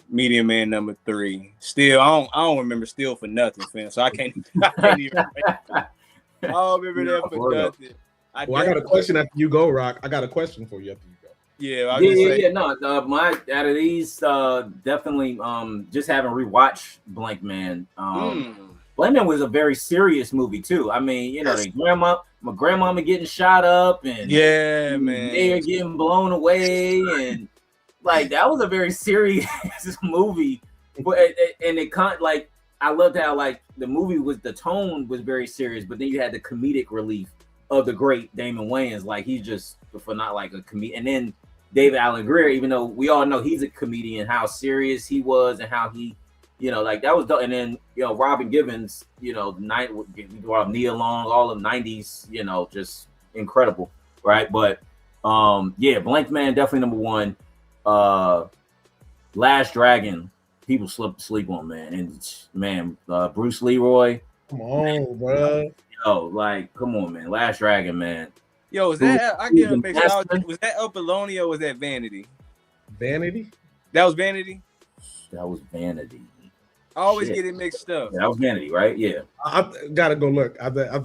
Meteor Man number 3. Still, I don't remember Still for nothing, fam. So I can't even. I don't remember that for nothing. I got a question after you go, Rock. I got a question for you after you go. Yeah. No, out of these, definitely, just having rewatched Blank Man. Blank Man was a very serious movie too. I mean, my grandmama getting shot up, and they're getting blown away, and like that was a very serious movie. But and it like I loved how like the movie the tone was very serious, but then you had the comedic relief of the great Damon Wayans. Like he's just for not like a comedian, and then David Alan Grier, even though we all know he's a comedian, how serious he was and how he, like that was, and then Robin Givens, Nia Long, all of 90s, just incredible, right? But Blank Man definitely number 1. Last Dragon, people sleep on, man, and man, Bruce Leroy, come on, bro. Come on, man, Last Dragon, man. Yo, was that? I get a mix. Was that Apollonia or was that Vanity? Vanity. That was Vanity. That was Vanity. I always get it mixed up. Yeah, that was Vanity, right? Yeah. I gotta go look. I 100%. That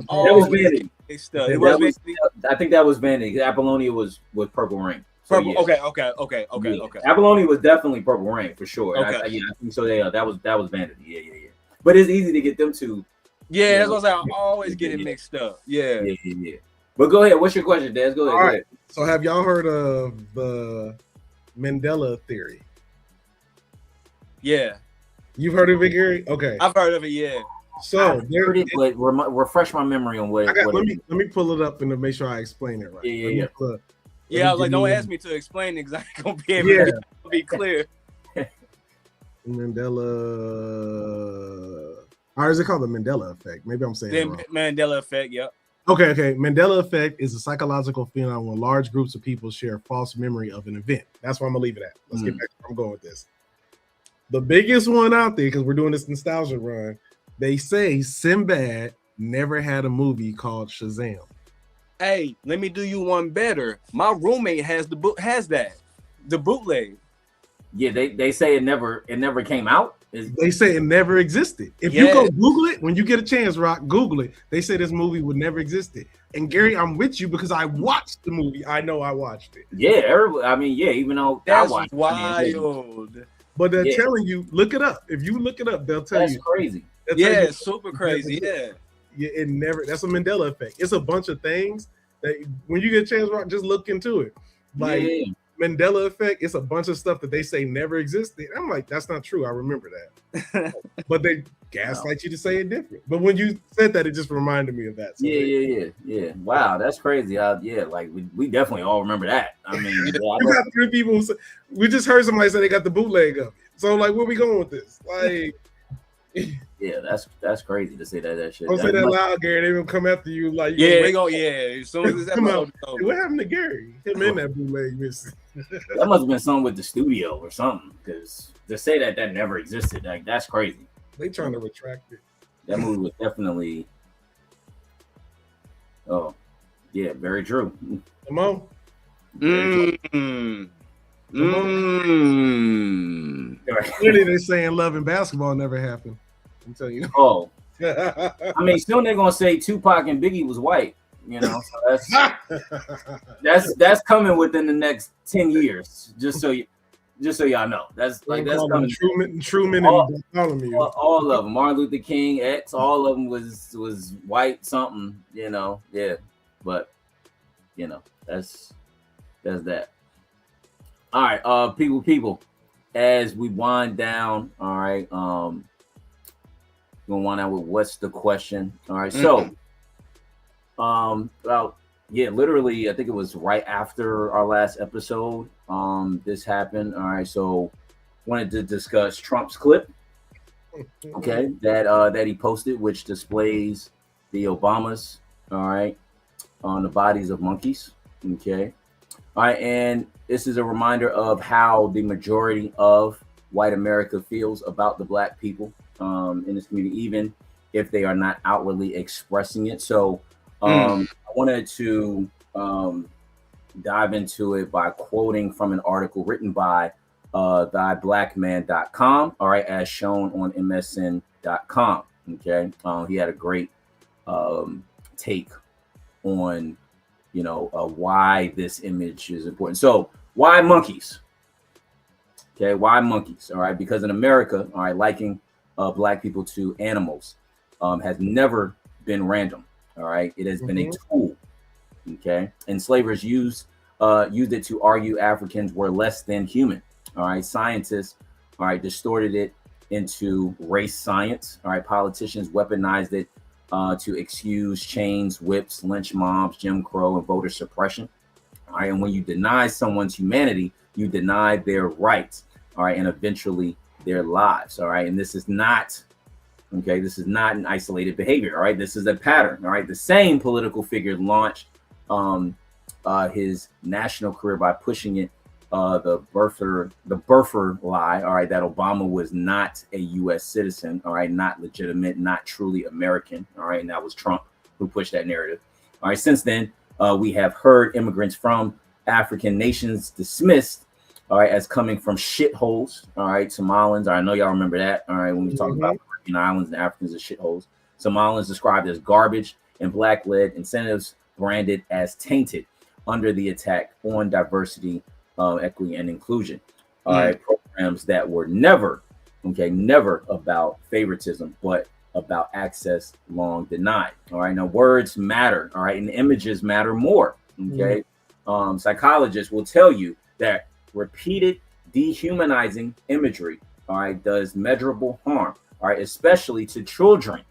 was Vanity. Mixed up. It was Vanity. I think that was Vanity. Apollonia was Purple Rain. So, Purple. Yeah. Okay. Apollonia was definitely Purple Rain for sure. Okay. I think so. Yeah, that was Vanity. Yeah. But it's easy to get them two. Yeah, that's what I'm saying. I always get it mixed up. Yeah. But go ahead. What's your question, Des? Go ahead. All right. So have y'all heard of the Mandela theory? Yeah. You've heard of it, Gary? Okay. I've heard of it, yeah. So I've heard it, but refresh my memory on what. Let me pull it up and to make sure I explain it right. Yeah. I was like, don't ask me to explain it because I ain't gonna be able to be clear. Mandela. Or is it called the Mandela effect? Maybe I'm saying it wrong. Mandela effect, yep. Okay. Mandela effect is a psychological phenomenon when large groups of people share a false memory of an event. That's where I'm gonna leave it at. Let's get back to where I'm going with this. The biggest one out there, because we're doing this nostalgia run, they say Sinbad never had a movie called Shazam. Hey, let me do you one better. My roommate has the bootleg. Yeah, they say it never came out. They say it never existed. If you go Google it, when you get a chance, Rock, Google it. They say this movie would never existed. And Gary, I'm with you because I watched the movie. I know I watched it. Yeah, even though that's wild. But they're telling you, look it up. If you look it up, they'll tell you. That's crazy. Yeah, super crazy. Yeah, it never. That's a Mandela effect. It's a bunch of things that when you get a chance, Rock, just look into it. Like Mandela effect, it's a bunch of stuff that they say never existed. I'm like, that's not true. I remember that. But they gaslight you to say it different. But when you said that, it just reminded me of that. So yeah. Wow, that's crazy. Like we definitely all remember that. I mean, you got 3 people who we just heard somebody say they got the bootleg of it. So like, where we going with this? Like, yeah, that's crazy to say that shit. Don't say that loud, Gary. They will come after you. Like, as soon as this episode over. What happened to Gary? Him in that bootleg missing. That must have been something with the studio or something, because to say that never existed, like that's crazy. They trying to retract it. That movie was definitely. Oh, Yeah, very true. Come on. Clearly, they're saying love and basketball never happened. I'm telling you. Oh, I mean, soon they're gonna say Tupac and Biggie was white. You know, so that's coming within the next 10 years. Just so y'all know, that's coming. Truman all, and Bartholomew. all of them. Martin Luther King, X, all of them was white something. You know, yeah, but you know that's that. All right, people. As we wind down, all right, we're gonna wind out with what's the question. All right, so literally, I think it was right after our last episode. This happened. All right, so wanted to discuss Trump's clip. Okay, that he posted, which displays the Obamas, all right, on the bodies of monkeys. Okay. All right, and this is a reminder of how the majority of white America feels about the black people in this community, even if they are not outwardly expressing it. So I wanted to dive into it by quoting from an article written by theblackman.com, all right, as shown on msn.com. Okay, he had a great take on why this image is important. So why monkeys? Okay, why monkeys? All right, because in America, all right, liking black people to animals has never been random. All right, it has been a tool. Okay, enslavers used it to argue Africans were less than human. All right, scientists, all right, distorted it into race science. All right, politicians weaponized it to excuse chains, whips, lynch mobs, Jim Crow, and voter suppression. All right, and when you deny someone's humanity, you deny their rights. All right, and eventually their lives. All right, and this is not an isolated behavior. All right, this is a pattern. All right, the same political figure launched his national career by pushing it the birther lie. All right, that Obama was not a U.S. citizen. All right, not legitimate, not truly American. All right, and that was Trump who pushed that narrative. All right, since then, we have heard immigrants from African nations dismissed, all right, as coming from shitholes. All right, Somalians. I know y'all remember that. All right, when we talk about Caribbean islands and Africans as shitholes, Somalians described as garbage, and black-led incentives branded as tainted under the attack on diversity, equity, and inclusion. All right, programs that were never about favoritism, but about access long denied. All right, now words matter. All right, and images matter more. Okay, psychologists will tell you that repeated dehumanizing imagery, all right, does measurable harm. All right, especially to children.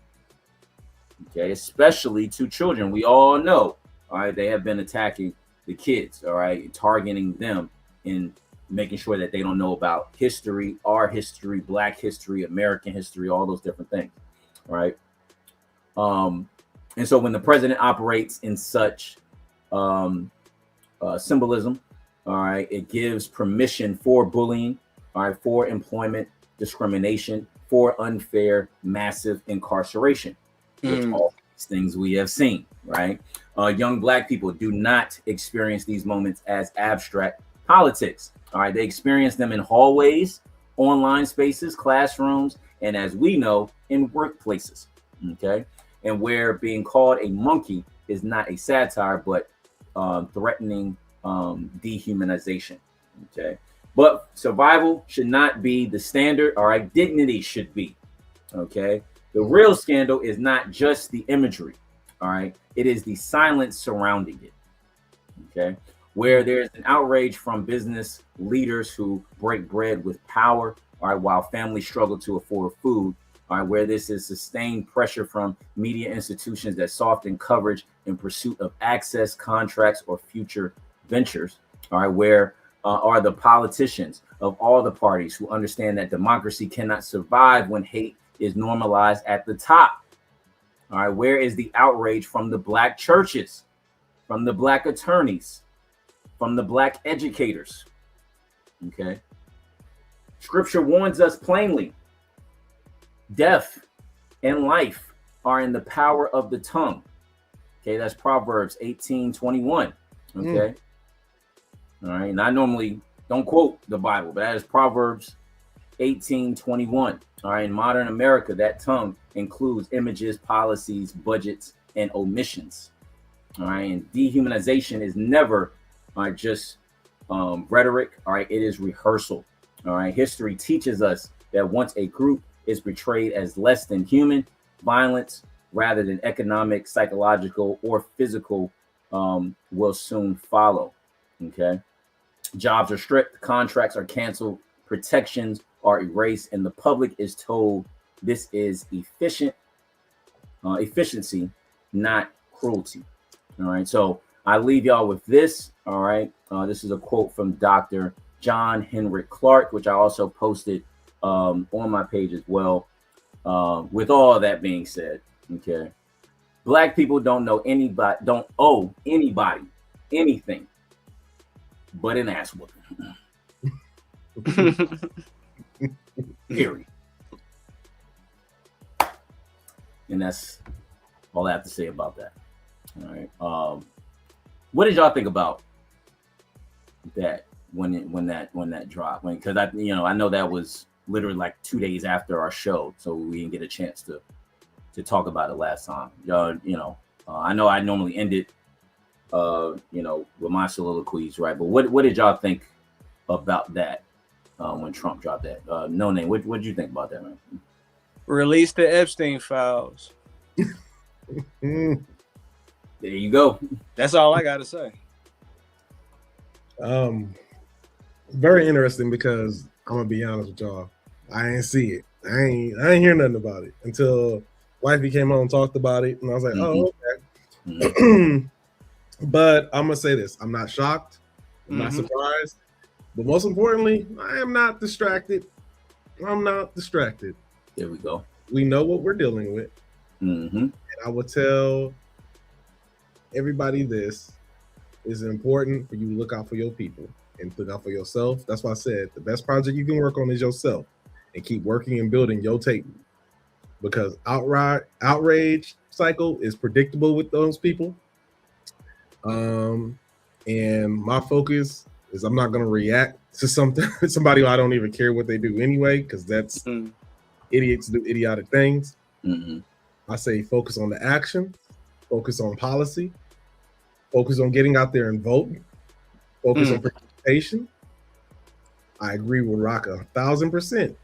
Okay, especially to children. We all know, all right, they have been attacking the kids, all right, targeting them in making sure that they don't know about history, our history, black history, American history, all those different things, all right? And so when the president operates in such symbolism, all right, it gives permission for bullying, all right, for employment discrimination, for unfair, massive incarceration. Which all these things we have seen, right? Young black people do not experience these moments as abstract politics. All right, they experience them in hallways, online spaces, classrooms, and as we know, in workplaces. Okay, and where being called a monkey is not a satire, but threatening dehumanization. Okay, but survival should not be the standard. All right, dignity should be. Okay. The real scandal is not just the imagery, all right? It is the silence surrounding it, okay? Where there's an outrage from business leaders who break bread with power, all right, while families struggle to afford food, all right? Where this is sustained pressure from media institutions that soften coverage in pursuit of access, contracts, or future ventures, all right? Where are the politicians of all the parties who understand that democracy cannot survive when hate is normalized at the top? All right, where is the outrage from the black churches, from the black attorneys, from the black educators? Okay. Scripture warns us plainly. Death and life are in the power of the tongue. Okay, that's Proverbs 18:21. Okay. All right. And I normally don't quote the Bible, but that is Proverbs 18:21. All right. In modern America, that tongue includes images, policies, budgets, and omissions. All right. And dehumanization is never just rhetoric. All right. It is rehearsal. All right. History teaches us that once a group is portrayed as less than human, violence rather than economic, psychological, or physical will soon follow. Okay. Jobs are stripped, contracts are canceled, protections are erased, and the public is told this is efficiency, not cruelty. All right. So I leave y'all with this. All right. This is a quote from Dr. John Henrik Clarke, which I also posted on my page as well. With all that being said, okay, Black people don't owe anybody anything but an ass whooping. Period. And that's all I have to say about that. All right. What did y'all think about that when that dropped? Because I know that was literally like 2 days after our show, so we didn't get a chance to talk about it last time. I know I normally end it with my soliloquies, right? But what did y'all think about that when Trump dropped that? No Name, what did you think about that, man? Release the Epstein files. There you go. That's all I gotta say. Very interesting, because I'm gonna be honest with y'all, I ain't see it. I ain't hear nothing about it until Wifey came on and talked about it, and I was like, oh, okay. But I'm gonna say this: I'm not shocked, I'm not surprised, but most importantly, I am not distracted. I'm not distracted. There we go. We know what we're dealing with. And I will tell everybody this: is important for you to look out for your people and look out for yourself. That's why I said the best project you can work on is yourself, and keep working and building your tape, because outrage cycle is predictable with those people. And my focus is I'm not going to react to somebody who I don't even care what they do anyway, because that's idiots do idiotic things. I say focus on the action, focus on policy, focus on getting out there and voting, focus on participation. I agree with Rock 1,000%.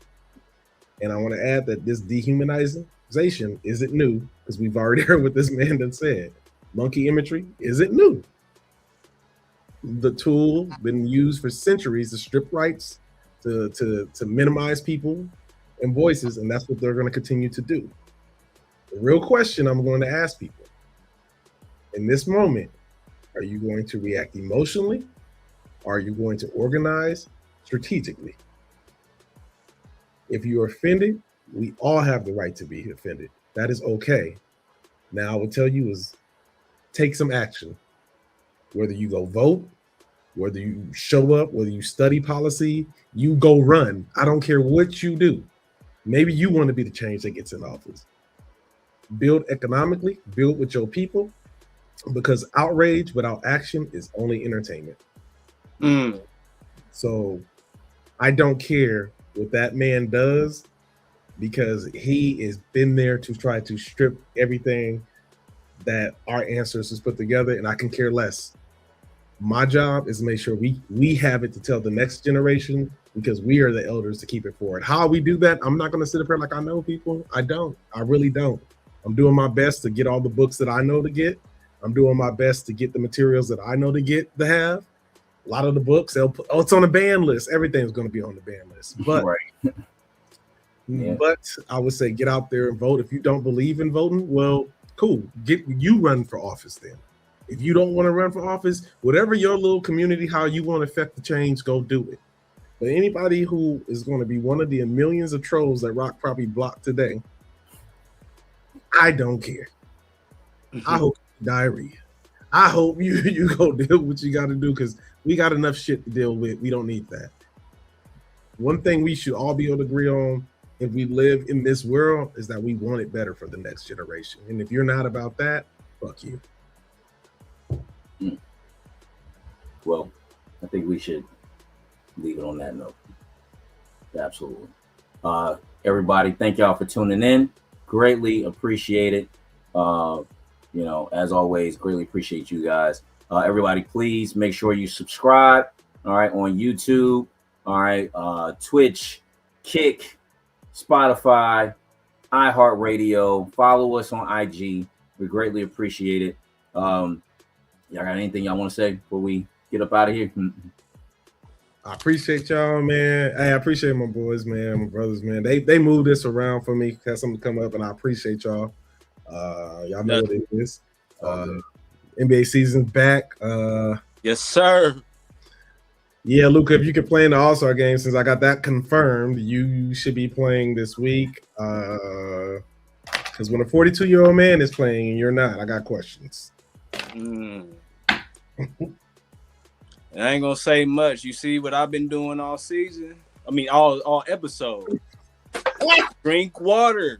And I want to add that this dehumanization isn't new, because we've already heard what this man done said. Monkey imagery isn't new. The tool been used for centuries to strip rights, to minimize people and voices, and that's what they're going to continue to do. The real question I'm going to ask people in this moment: are you going to react emotionally? Or are you going to organize strategically? If you're offended, we all have the right to be offended. That is okay. Now, I will tell you is take some action. Whether you go vote, whether you show up, whether you study policy, you go run. I don't care what you do. Maybe you want to be the change that gets in office. Build economically, build with your people, because outrage without action is only entertainment. So I don't care what that man does, because he has been there to try to strip everything that our ancestors put together, and I can care less. My job is to make sure we have it to tell the next generation, because we are the elders to keep it forward. How we do that, I'm not going to sit up here like I know people. I don't. I really don't. I'm doing my best to get all the books that I know to get. I'm doing my best to get the materials that I know to have. A lot of the books, they'll put, it's on the ban list. Everything's going to be on the ban list. But, but I would say get out there and vote. If you don't believe in voting, well, cool. You run for office then. If you don't want to run for office, whatever your little community, how you want to affect the change, go do it. But anybody who is going to be one of the millions of trolls that Rock probably blocked today, I don't care. I hope diarrhea. I hope you go deal with what you got to do, because we got enough shit to deal with. We don't need that. One thing we should all be able to agree on, if we live in this world, is that we want it better for the next generation. And if you're not about that, fuck you. Well, I think we should leave it on that note. Absolutely. Everybody, thank y'all for tuning in. Greatly appreciate it. As always, greatly appreciate you guys. Everybody, please make sure you subscribe. All right, on YouTube. All right, Twitch, Kick, Spotify, iHeartRadio. Follow us on IG. We greatly appreciate it. Y'all got anything y'all want to say before we get up out of here? I appreciate y'all, man. Hey, I appreciate my boys, man, my brothers, man. They moved this around for me, had something to come up, and I appreciate y'all. Y'all know what it is. NBA season's back. Yes, sir. Yeah, Luca, if you can play in the All-Star game, since I got that confirmed, you should be playing this week. Because when a 42-year-old man is playing and you're not, I got questions. I ain't gonna say much. You see what I've been doing all season? I mean, all episodes. Drink water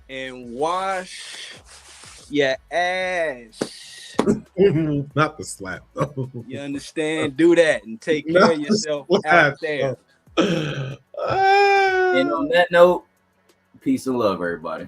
and wash your ass. Not the slap, though. You understand? Do that and take care of yourself out there. And on that note, peace and love, everybody.